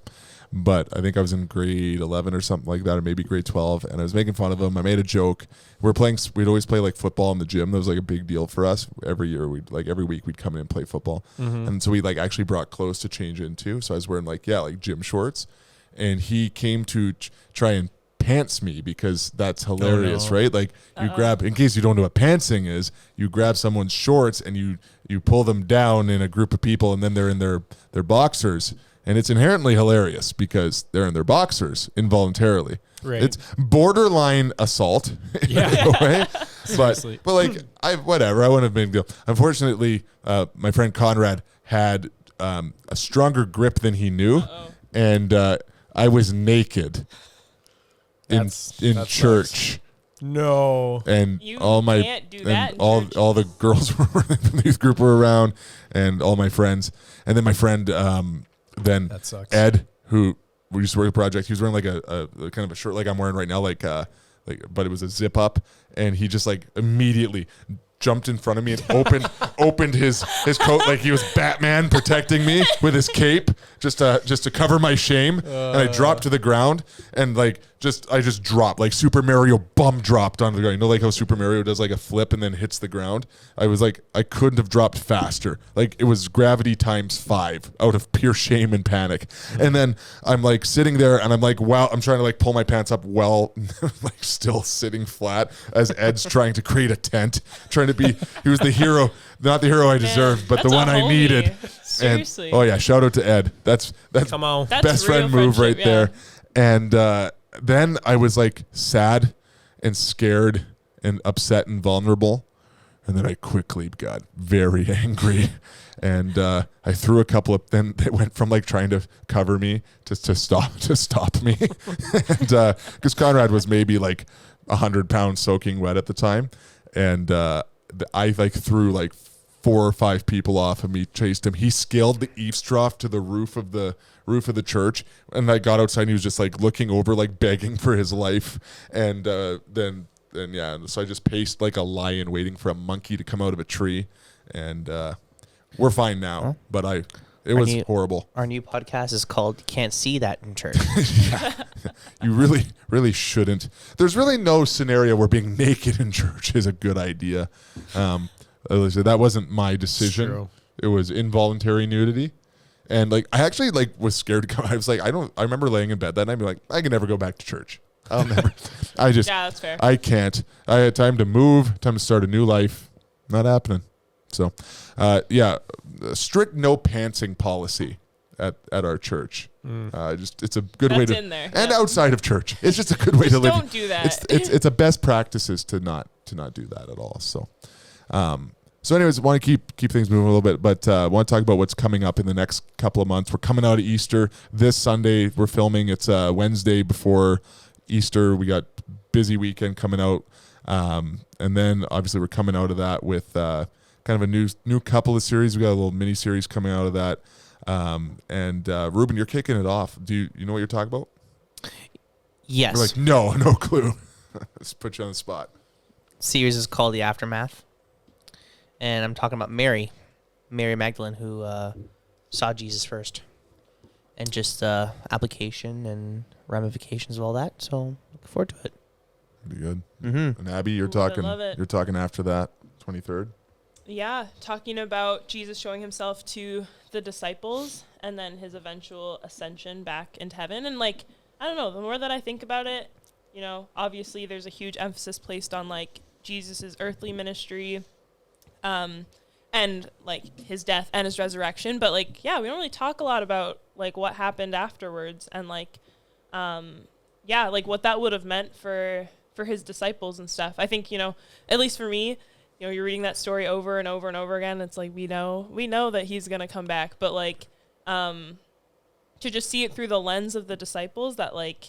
But I think I was in grade 11 or something like that, or maybe grade 12, and I was making fun of him. I made a joke. We'd always play like football in the gym. That was like a big deal for us. Every year, every week we'd come in and play football. Mm-hmm. And so we like actually brought clothes to change into. So I was wearing like gym shorts, and he came to try and pants me because that's hilarious, right? Like you grab, in case you don't know what pantsing is, you grab someone's shorts and you pull them down in a group of people, and then they're in their boxers. And it's inherently hilarious because they're in their boxers involuntarily. Right. It's borderline assault in a way. But like, I wouldn't have been deal. Unfortunately, my friend Conrad had a stronger grip than he knew. And I was naked in That church. sucks. No. And You all my can't do that in all church. all the girls from the youth group were around, and all my friends. And then my friend then That sucks. Ed, who we used to work at the project, he was wearing like a kind of a shirt like I'm wearing right now, like but it was a zip up, and he just like immediately jumped in front of me and opened his coat like he was Batman protecting me with his cape just to cover my shame. And I dropped to the ground and I just dropped like Super Mario bum dropped onto the ground. You know, like how Super Mario does like a flip and then hits the ground. I was like, I couldn't have dropped faster. Like it was gravity times 5 out of pure shame and panic. And then I'm like sitting there and I'm like, wow, I'm trying to like pull my pants up like still sitting flat as Ed's trying to create a tent, he was the hero, not the hero I deserved, but the that's one a I homie. needed. Seriously. And, oh yeah, shout out to Ed. That's Come on. That's best real friend move right friendship, there. And then I was like sad and scared and upset and vulnerable. And then I quickly got very angry. And I threw a couple of, then they went from like trying to cover me to stop me. And because Conrad was maybe like 100 pounds soaking wet at the time. And I like threw like 4 or 5 people off of me, chased him. He scaled the eavesdrop to the roof of the church, and I got outside and he was just like looking over, like begging for his life. And then so I just paced like a lion waiting for a monkey to come out of a tree. And we're fine now, but it was horrible. Our new podcast is called "Can't See That in Church." You really, really shouldn't. There's really no scenario where being naked in church is a good idea. That wasn't my decision. It was involuntary nudity. And like I actually like was scared to come. I was like, I remember laying in bed that night and be like, I can never go back to church. I'll never. Yeah, that's fair. I can't. I had time to move, time to start a new life. Not happening. So, yeah, strict no pantsing policy at our church. It's a good way That's to in there, and yeah. outside of church. It's just a good way to live. Don't do that. It's a best practices to not do that at all. So, anyways, want to keep things moving a little bit, but want to talk about what's coming up in the next couple of months. We're coming out of Easter this Sunday. We're filming. It's Wednesday before Easter. We got busy weekend coming out, and then obviously we're coming out of that with kind of a new couple of series. We got a little mini series coming out of that. And Ruben, you're kicking it off. Do you know what you're talking about? Yes. We're like, no clue. Let's put you on the spot. Series is called The Aftermath. And I'm talking about Mary Magdalene, who saw Jesus first. And just application and ramifications of all that. So looking forward to it. Pretty good. Mm-hmm. And Abbey, you're Ooh, I talking love it. you're talking after that, 23rd. Yeah, talking about Jesus showing himself to the disciples and then his eventual ascension back into heaven. And like, I don't know, the more that I think about it, you know, obviously there's a huge emphasis placed on like Jesus's earthly ministry, and like his death and his resurrection. But like, yeah, we don't really talk a lot about like what happened afterwards and like, yeah, like what that would have meant for his disciples and stuff. I think, you know, at least for me, you know, you're reading that story over and over and over again. It's like, we know that he's going to come back, but like, to just see it through the lens of the disciples that like,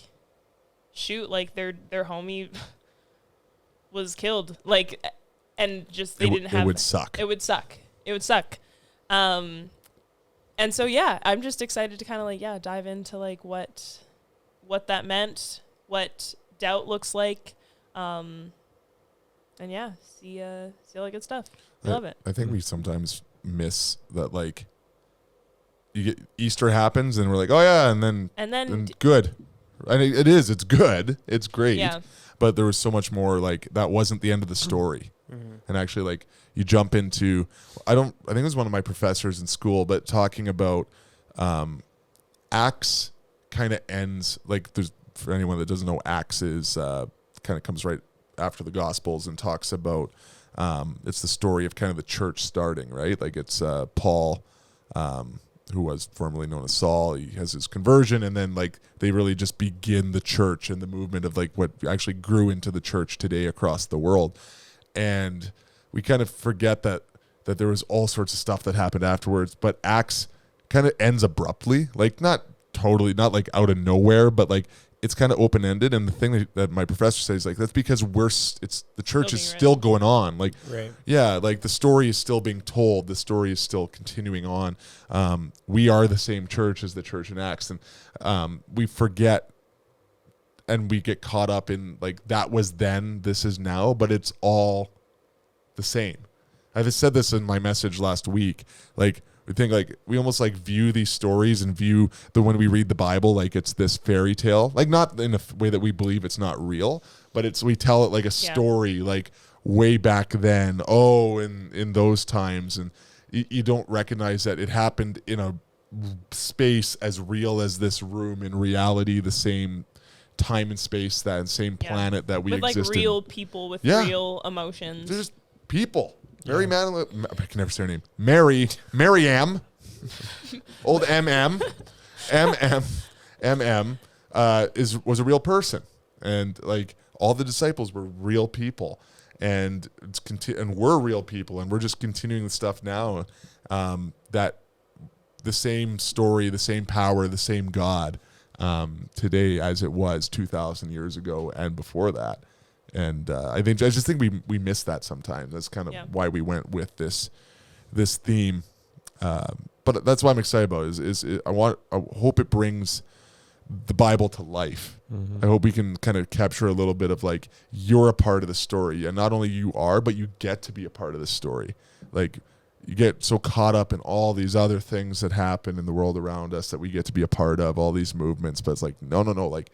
shoot, like their homie was killed. Like, and just, it would suck. It would suck. And so, yeah, I'm just excited to kind of like, yeah, dive into like what that meant, what doubt looks like. And yeah, see all the good stuff. I love it. I think we sometimes miss that, like, you get Easter happens and we're like, oh yeah, and then good. And it's good. It's great. Yeah. But there was so much more, like, that wasn't the end of the story. Mm-hmm. And actually, like, you jump into, I think it was one of my professors in school, but talking about Acts kind of ends, like, there's, for anyone that doesn't know, Acts is kind of comes right after the Gospels and talks about it's the story of kind of the church starting, right? Like it's Paul, who was formerly known as Saul. He has his conversion, and then like they really just begin the church and the movement of like what actually grew into the church today across the world. And we kind of forget that there was all sorts of stuff that happened afterwards, but Acts kind of ends abruptly, like not like out of nowhere, but like it's kind of open-ended. And the thing that my professor says, like, that's because the church is still going on. Like, right. Yeah, like the story is still being told. The story is still continuing on. We are the same church as the church in Acts. And we forget and we get caught up in like, that was then, this is now, but it's all the same. I said this in my message last week. Like, we think like we almost like view these stories and view when we read the Bible like it's this fairy tale, like not in a way that we believe it's not real, but we tell it like a story, like way back then. Oh, in those times, and you don't recognize that it happened in a space as real as this room. In reality, the same time and space, that same planet that we with exist like real in. people with real emotions. There's people. Mary Madeline, I can never say her name. Maryam, old MM was a real person, and like all the disciples were real people, and we're real people, and we're just continuing the stuff now. That the same story, the same power, the same God today as it was 2,000 years ago and before that. And I just think we miss that sometimes. That's kind of why we went with this theme. But that's what I'm excited about. I hope it brings the Bible to life. Mm-hmm. I hope we can kind of capture a little bit of like, you're a part of the story, and not only you are, but you get to be a part of the story. Like, you get so caught up in all these other things that happen in the world around us that we get to be a part of, all these movements. But it's like, no, like,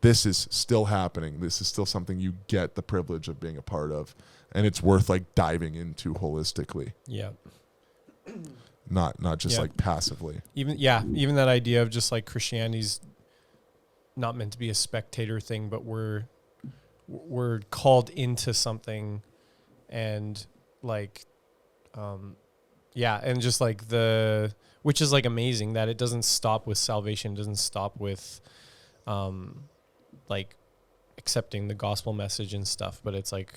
this is still happening. This is still something you get the privilege of being a part of. And it's worth like diving into holistically. Yeah. not just Yeah. like passively. Even that idea of just like Christianity's not meant to be a spectator thing, but we're called into something, and like and just like which is like amazing that it doesn't stop with salvation, doesn't stop with like accepting the gospel message and stuff, but it's like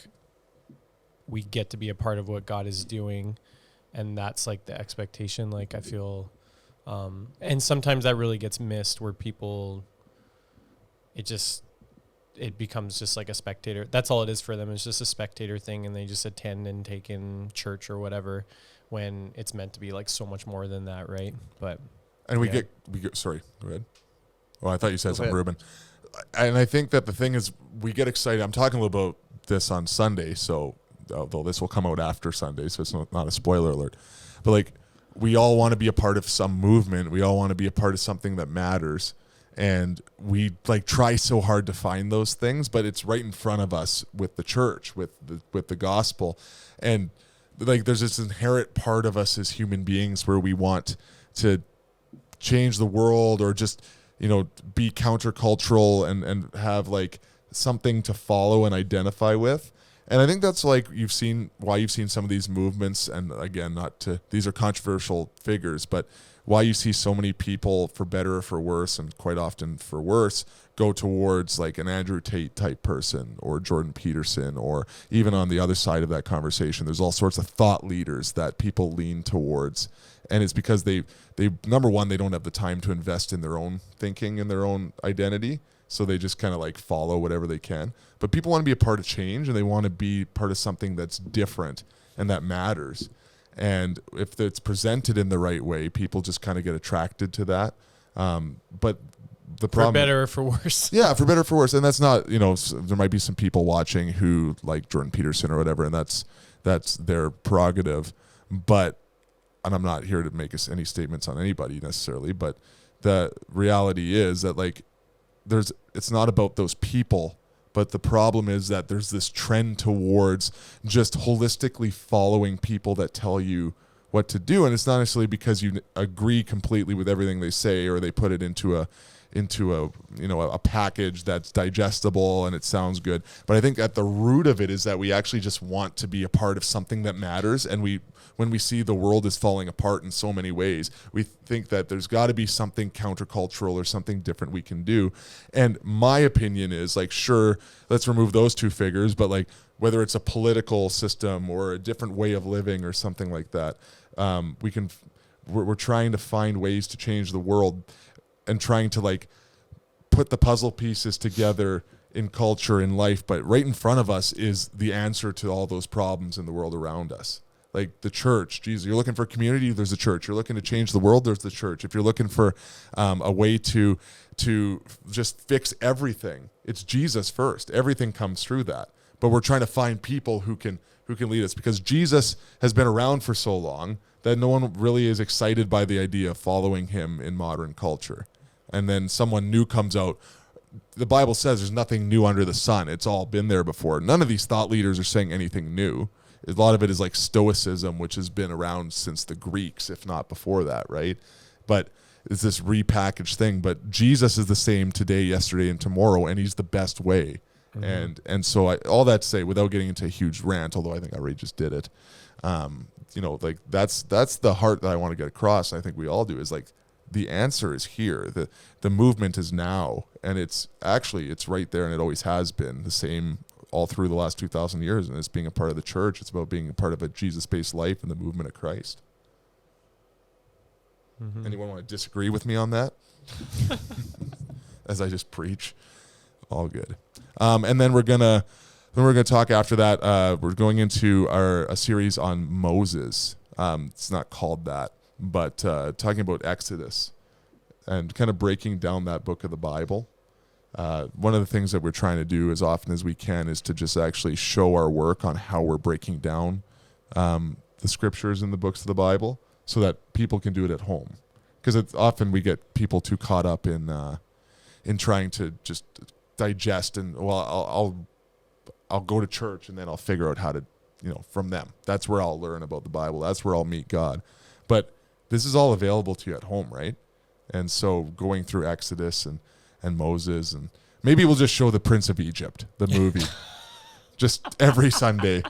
we get to be a part of what God is doing, and that's like the expectation. Like I feel and sometimes that really gets missed, where people it becomes just like a spectator. That's all it is for them. It's just a spectator thing, and they just attend and take in church or whatever, when it's meant to be like so much more than that, right? But And we get sorry, go ahead. Oh, I thought you said Go something, ahead. Ruben. And I think that the thing is, we get excited. I'm talking a little about this on Sunday, so although this will come out after Sunday, so it's not a spoiler alert. But like, we all want to be a part of some movement. We all want to be a part of something that matters. And we like try so hard to find those things, but it's right in front of us with the church, with the gospel. And like, there's this inherent part of us as human beings where we want to change the world, or just, be countercultural and have like something to follow and identify with. And I think that's like why you've seen some of these movements, and again, these are controversial figures, but why you see so many people, for better or for worse, and quite often for worse, go towards like an Andrew Tate type person, or Jordan Peterson, or even on the other side of that conversation, there's all sorts of thought leaders that people lean towards. And it's because they number one, they don't have the time to invest in their own thinking and their own identity. So they just kind of like follow whatever they can. But people want to be a part of change, and they want to be part of something that's different and that matters. And if it's presented in the right way, people just kind of get attracted to that. But the problem, for better or for worse. Yeah, for better or for worse. And that's not, there might be some people watching who like Jordan Peterson or whatever, and that's their prerogative. And I'm not here to make any statements on anybody necessarily, but the reality is that like it's not about those people, but the problem is that there's this trend towards just holistically following people that tell you what to do. And it's not necessarily because you agree completely with everything they say, or they put it into a package that's digestible and it sounds good. But I think at the root of it is that we actually just want to be a part of something that matters. And when we see the world is falling apart in so many ways, we think that there's got to be something countercultural or something different we can do. And my opinion is like, sure, let's remove those two figures, but like whether it's a political system or a different way of living or something like that, we're trying to find ways to change the world, and trying to like put the puzzle pieces together in culture, in life. But right in front of us is the answer to all those problems in the world around us. Like the church, Jesus, you're looking for community, there's the church. You're looking to change the world, there's the church. If you're looking for a way to just fix everything, it's Jesus first. Everything comes through that. But we're trying to find people who can lead us, because Jesus has been around for so long that no one really is excited by the idea of following him in modern culture. And then someone new comes out. The Bible says there's nothing new under the sun. It's all been there before. None of these thought leaders are saying anything new. A lot of it is like Stoicism, which has been around since the Greeks, if not before that, right? But it's this repackaged thing. But Jesus is the same today, yesterday, and tomorrow, and he's the best way. Mm-hmm. And so all that to say, without getting into a huge rant, although I think I already just did it, like that's the heart that I want to get across. And I think we all do, is like, the answer is here. The movement is now, and it's right there, and it always has been the same all through the last 2,000 years. And it's being a part of the church. It's about being a part of a Jesus-based life and the movement of Christ. Mm-hmm. Anyone want to disagree with me on that? As I just preach, all good. And then we're gonna talk after that. We're going into a series on Moses. It's not called that, but talking about Exodus and kind of breaking down that book of the Bible. One of the things that we're trying to do as often as we can is to just actually show our work on how we're breaking down the scriptures in the books of the Bible, so that people can do it at home. Because often we get people too caught up in trying to just digest and, well, I'll go to church and then I'll figure out how to, from them. That's where I'll learn about the Bible. That's where I'll meet God. But this is all available to you at home, right? And so going through Exodus and Moses, and maybe we'll just show the Prince of Egypt, the movie, just every Sunday.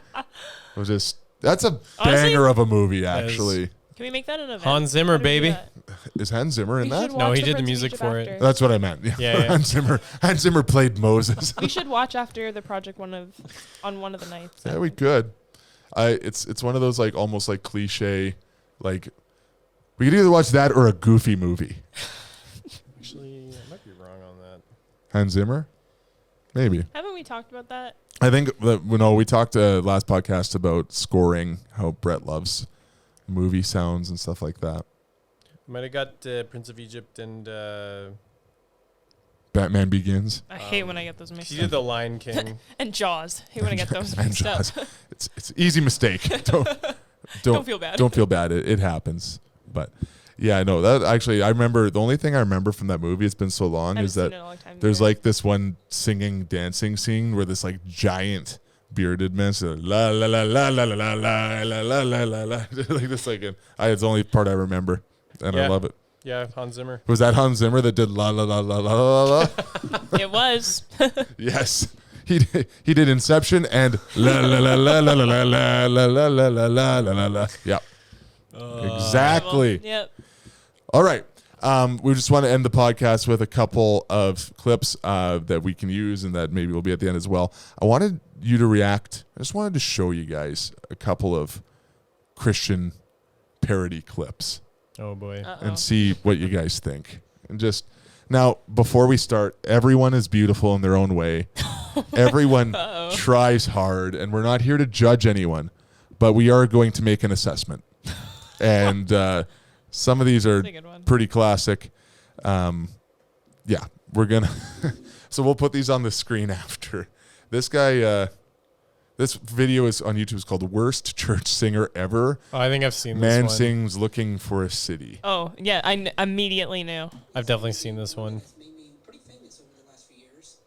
That's a banger of a movie, actually. Can we make that an event? Hans Zimmer, How do we do baby. that? Is Hans Zimmer in We that? should No, watch he the did the Prince of music Egypt for it. after. That's what I meant. Yeah. Hans Zimmer played Moses. We should watch after the project on one of the nights. Yeah, we could. It's one of those like almost like cliche, like we could either watch that or a Goofy movie. Actually, I might be wrong on that. Hans Zimmer, maybe. Haven't we talked about that? I think that we talked last podcast about scoring, how Brett loves movie sounds and stuff like that. Might have got Prince of Egypt and Batman Begins. I hate when I get those mixed she up. did the Lion King. And Jaws. I hate when I get those And mixed up. Jaws. It's an easy mistake. Don't feel bad. Don't feel bad. It happens. But yeah, no, that actually I remember the only thing I remember from that movie, it's been so long, I haven't is seen that it in a long time there's either. like this one singing, dancing scene where this like giant bearded man says la la la la la la la la la la la la la like this like it's the only part I remember, and I Yeah. love it. Yeah, Hans Zimmer. Was that Hans Zimmer that did la la la la la la la? It was. Yes. He did Inception and la la la la la la la la la la la la la la la. Yeah. Exactly. Yep. All right. We just want to end the podcast with a couple of clips that we can use and that maybe will be at the end as well. I wanted you to react. I just wanted to show you guys a couple of Christian parody clips Oh boy. and see what you guys think. And just now, before we start, everyone is beautiful in their own way. Everyone tries hard, and we're not here to judge anyone, but we are going to make an assessment. And some of these are That's a good one. pretty classic. Yeah, we're gonna. So we'll put these on the screen after. This guy. This video is on YouTube. It's called "Worst Church Singer Ever." Oh, I think I've seen this Man one. sings looking for a city. Oh, yeah. I immediately knew. I've definitely seen this one. It's made me pretty famous over the last few years.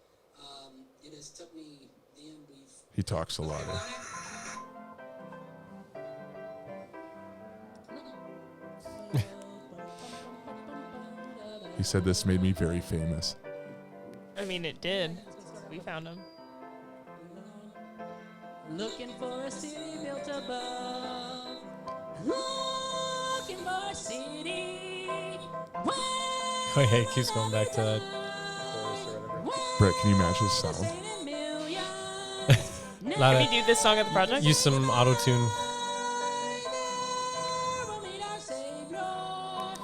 It has took me the end we've He talks a lot. He said this made me very famous. I mean, it did. We found him. looking for a city built above. Looking for a city. Oh yeah, it keeps going back to that chorus or whatever. Brett, can you match his sound? Lot Can of- we do this song at the project? Use some auto tune.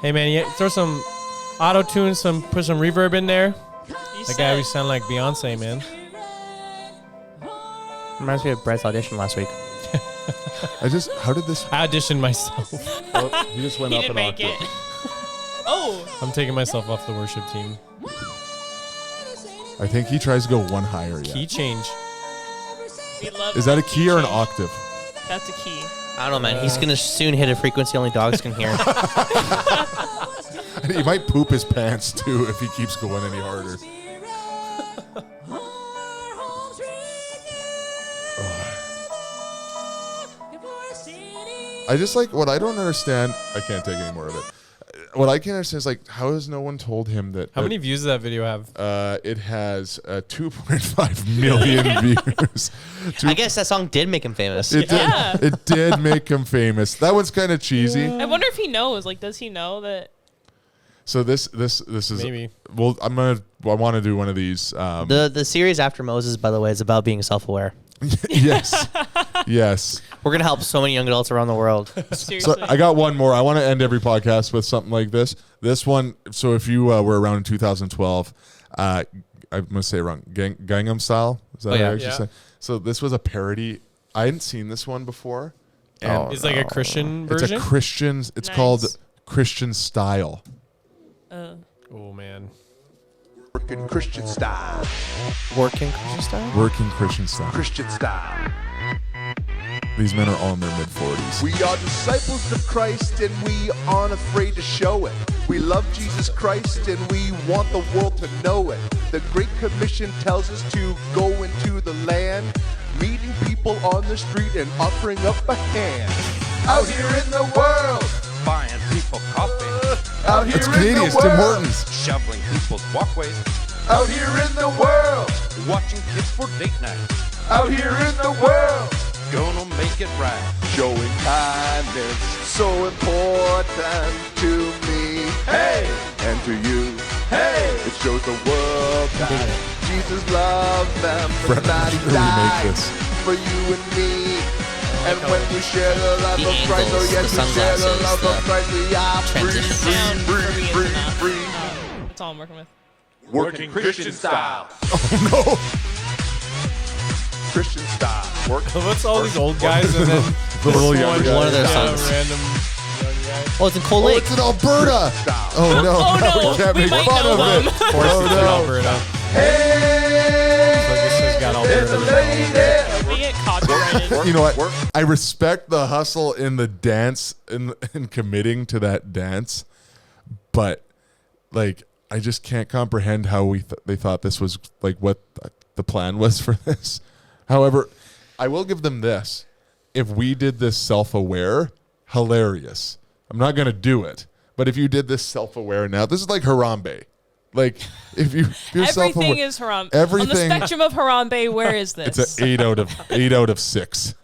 Hey man, yeah, throw some auto tune, put some reverb in there. You That said guy it. we sound like Beyonce, man. Reminds me of Brett's audition last week. How did this? I auditioned myself. Oh, he just went He up didn't an make octave. it. Oh, I'm taking myself off the worship team. I think he tries to go one higher. Key Yeah. change. we love. Is that a key or an change. octave? That's a key. I don't know, man. He's gonna soon hit a frequency only dogs can hear. He might poop his pants too if he keeps going any harder. I just like what I don't understand. I can't take any more of it. What I can't understand is like, how has no one told him that? How many views does that video have? It has 2.5 million views. I guess that song did make him famous. It Yeah. did. It did make him famous. That one's kind of cheesy. I wonder if he knows. Like, does he know that? So this is Maybe. Well, I want to do one of these. The series after Moses, by the way, is about being self-aware. Yes, yes. We're gonna help so many young adults around the world. Seriously. So I got one more. I want to end every podcast with something like this. This one. So if you were around in 2012, I'm gonna say it wrong. Gangnam Style. Is that Oh, yeah. what I actually Yeah. say? So this was a parody. I hadn't seen this one before. And Oh, It's like a Christian it's version. a Christian. It's Nice. called Christian Style. Oh man. Working Christian style. Working Christian style. Working Christian Style. Christian style. These men are all in their mid-40s. We are disciples of Christ and we aren't afraid to show it. We love Jesus Christ and we want the world to know it. The Great Commission tells us to go into the land, meeting people on the street and offering up a hand. Out here in the world, find people coughing, Out here It's in Canadian. the It's Tim world. Hortons. shoveling people's walkways, Out here in the world. watching kids for date night. Out here in the world. Gonna make it right. Showing kindness, so important to me. Hey, and to you. Hey, it shows the world that Jesus loved them Brett, and that how he should we make died this? for you and me. And when we share the love The of Christ, oh angles, yes, the we share the sunglasses, love of the Christ. We are free, transitions. Sound for me free, is free, enough. free. That's all I'm working with. Working Christian style. No. Christian style. What's all these old guys and then The little this younger one One of their kind sons. random young guy? Oh, it's in Cold Oh, Lake. it's in Alberta. Oh no. Oh, no. We can't We make might fun know of them. it. Of course, Oh it's in no. Alberta. Hey, So this has got there's a Alberta. lady. We get copyrighted. You know what? I respect the hustle in the dance in committing to that dance, but like I just can't comprehend how they thought this was like what the plan was for this. However, I will give them this: if we did this self-aware, hilarious. I'm not gonna do it, but if you did this self-aware now, this is like Harambe. Like if you're Everything self-aware, is Harambe. On the Everything- spectrum of Harambe, where is this? it's an 8 out of 6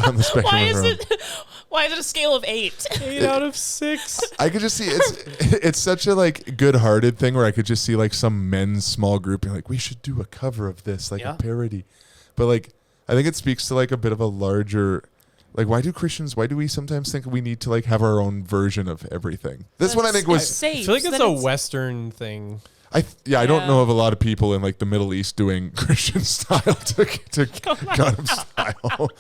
on the spectrum. Why of is Harambe. it? Why is it a scale of 8? 8 out of 6. I could just see it's such a like good-hearted thing where I could just see like some men's small group being like, we should do a cover of this, like Yeah. a parody. But like I think it speaks to like a bit of a larger like why do we sometimes think we need to like have our own version of everything? This one I think was safe. I feel like it's Then a Western thing. I don't Yeah. know of a lot of people in like the Middle East doing Christian style to Gangnam style.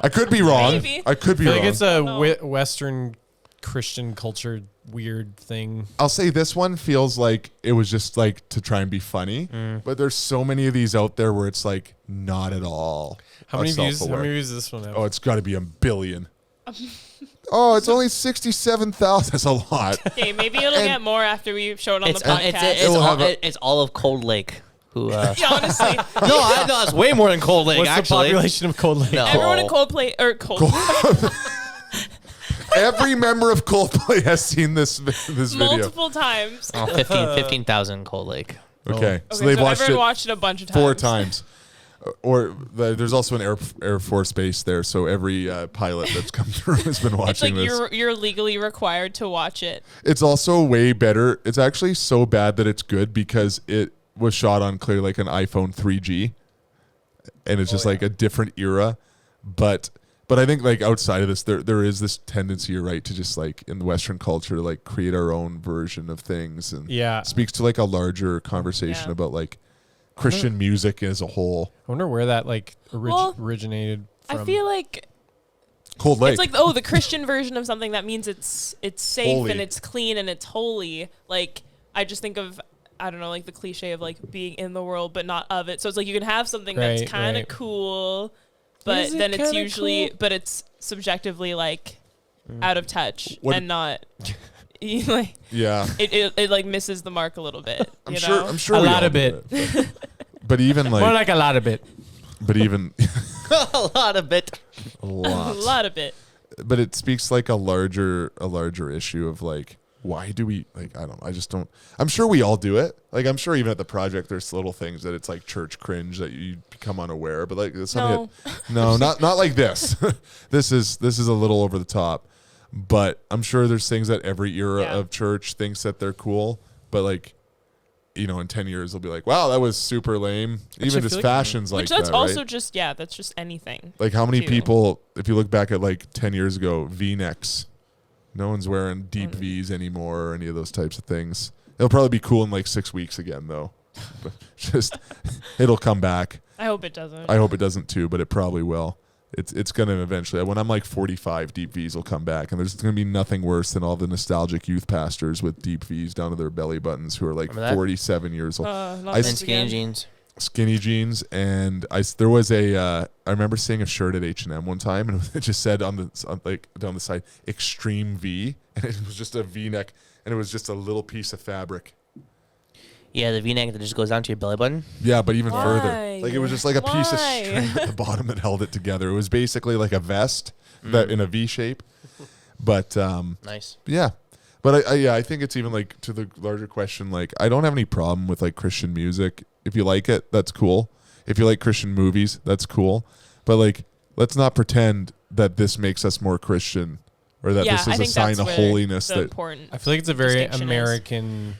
I could be wrong. Maybe. I could I be feel wrong. like it's a No. Western Christian culture weird thing. I'll say this one feels like it was just like to try and be funny, but there's so many of these out there where it's like not at all. How many views? How self-aware. many views does this one have? Oh, it's got to be a billion. Oh, it's only 67,000. That's a lot. Okay, maybe it'll get more after we show it on It's the podcast. It will have it's all of Cold Lake. Who? Yeah, honestly, No, I know it's way more than Cold Lake. What's actually, the population of Cold Lake? No. everyone in Coldplay or Cold Every member of Coldplay has seen this video. multiple times. Oh, 15,000 Cold Lake. Okay, Okay, so they've watched everyone it watched it a bunch of times. 4 times. There's also an Air Force base there, so every pilot that's come through has been It's watching like this. you're legally required to watch it. It's also way better. It's actually so bad that it's good because it was shot on clearly like an iPhone 3G, and it's just like a different era. But I think like outside of this, there is this tendency, you're right, to just like in the Western culture, like create our own version of things, and Yeah. speaks to like a larger conversation Yeah. about like Christian music as a whole. I wonder where that like Well, originated from. I feel like Cold Lake. it's like the Christian version of something that means it's safe Holy. and it's clean and it's holy. Like I just think of I don't know, like the cliche of like being in the world but not of it. So it's like you can have something Right, that's kind of right. cool, but Is it then it's kinda usually cool? but it's subjectively like out of touch What- and not like yeah. it like misses the mark a little bit. I'm you sure. know? I'm sure A we lot all of do it. it. But even More like, like a lot of it. but even A lot of it. a a lot. lot of it. But it speaks like a larger issue of like, why do we like? I just don't. I'm sure we all do it. Like I'm sure even at the project, there's little things that it's like church cringe that you become unaware. But like it's something. No, not like this. This is a little over the top. But I'm sure there's things that every era Yeah. of church thinks that they're cool. But like, you know, in 10 years they'll be like, wow, that was super lame. I Even feel just like- fashions like Which that's that, also right? just that's just anything. Like how many too. people, if you look back at like 10 years ago, V-necks, no one's wearing deep V's anymore or any of those types of things. It'll probably be cool in like 6 weeks again though. But just, it'll come back. I hope it doesn't. I hope it doesn't too, but it probably will. It's going to eventually. When I'm like 45, deep V's will come back. And there's going to be nothing worse than all the nostalgic youth pastors with deep V's down to their belly buttons who are like Remember that? 47 years old. Not I And this skinny again. jeans. Skinny jeans, and there was I remember seeing a shirt at H&M one time, and it just said on down the side Extreme V, and it was just a V-neck, and it was just a little piece of fabric. Yeah, the V-neck that just goes down to your belly button. Yeah, but even Why? further, like it was just like a piece of Why? string at the bottom that held it together. It was basically like a vest that in a V shape, But Nice. yeah. But I think it's even like to the larger question, like I don't have any problem with like Christian music. If you like it, that's cool. If you like Christian movies, that's cool. But like, let's not pretend that this makes us more Christian or that this I is a think sign that's of where holiness the that important I feel like it's a very distinction is. American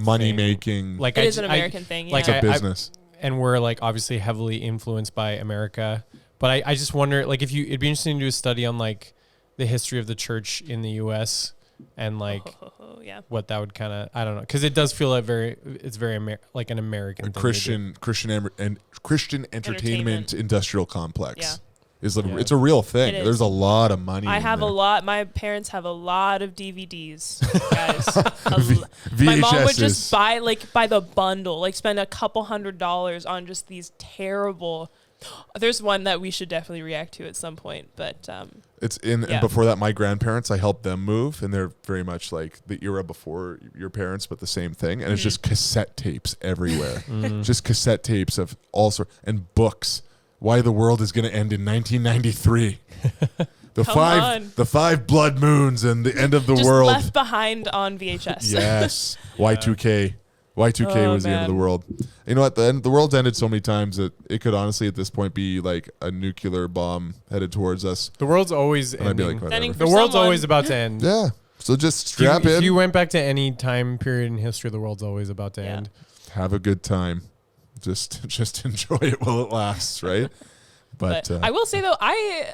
money thing. making. Like It is an American thing. like yeah. it's a business. and we're like obviously heavily influenced by America. But I just wonder, like, it'd be interesting to do a study on like the history of the church in the U.S. and like yeah. what that would kind of, I don't know, because it does feel like it's very like an American thing Christian entertainment industrial complex. Yeah. It's a real thing. It is. There's a lot of money. I in have there. a lot. My parents have a lot of DVDs, guys. My mom would just buy the bundle, like spend a couple $100s on just these terrible. There's one that we should definitely react to at some point, but it's in and before that, my grandparents, I helped them move, and they're very much like the era before your parents, but the same thing. And it's just cassette tapes everywhere, just cassette tapes of all sorts and books. Why the world is going to end in 1993. The five blood moons and the end of the just world. left behind on VHS. Yes, Y2K. Y2K was the end of the world. You know what? The world's ended so many times that it could honestly at this point be like a nuclear bomb headed towards us. The world's always And I'd be ending. like, whatever. The world's always about to end. Yeah. So just strap If in. you went back to any time period in history, the world's always about to end. Have a good time. Just enjoy it while it lasts, right? But I will say though, I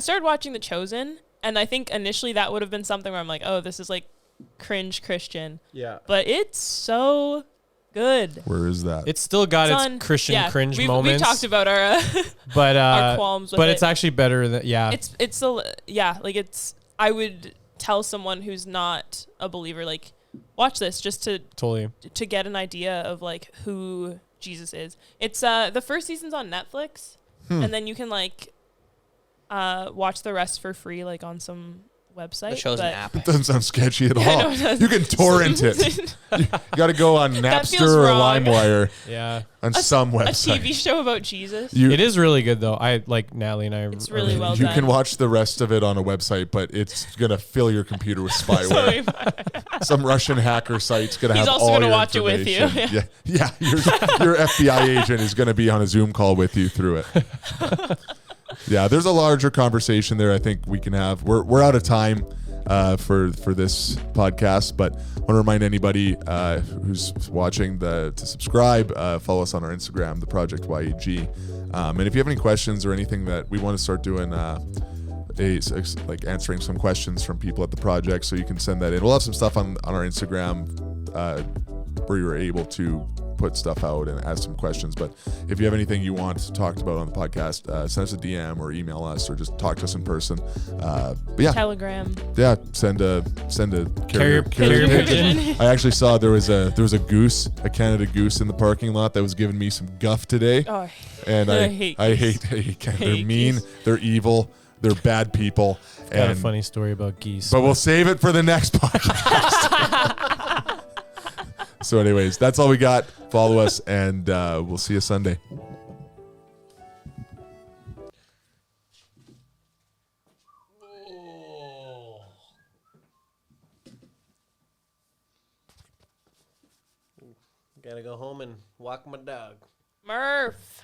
started watching The Chosen, and I think initially that would have been something where I'm like, oh, this is like cringe Christian. Yeah. But it's so good. where is that? It's still got It's its on- Christian cringe we moments. We talked about our but our qualms with but it. it's actually better than it's I would tell someone who's not a believer, like, watch this just to get an idea of like who Jesus is. It's the first season's on Netflix, and then you can like watch the rest for free, like on some website. The show's an app. It doesn't sound sketchy at Yeah, I all. know it does. You can torrent it. You got to go on That Napster feels or wrong. LimeWire Yeah. on some A website. TV show about Jesus. It is really good though. I like Natalie and I. It's really well You done. can watch the rest of it on a website, but it's gonna fill your computer with spyware. Some Russian hacker site's gonna He's have also all gonna your watch it with you. information. Yeah. Your FBI agent is gonna be on a Zoom call with you through it. Yeah, there's a larger conversation there. I think we can have. We're out of time for this podcast, but I want to remind anybody who's watching to subscribe, follow us on our Instagram, theprojectyeg, and if you have any questions or anything that we want to start doing, like answering some questions from people at the project, so you can send that in. We'll have some stuff on our Instagram where you're able to put stuff out and ask some questions. But if you have anything you want talked about on the podcast, send us a DM or email us or just talk to us in person. But yeah, Telegram. yeah, send a carrier Carrier pigeon. pigeon. I actually saw there was a goose, a Canada goose in the parking lot that was giving me some guff today. Oh, And I I hate hate they're hate mean, geese. they're evil, they're bad people. Got a funny story about geese. But we'll save it for the next podcast. So anyways, that's all we got. Follow us, and we'll see you Sunday. Gotta go home and walk my dog. Murph.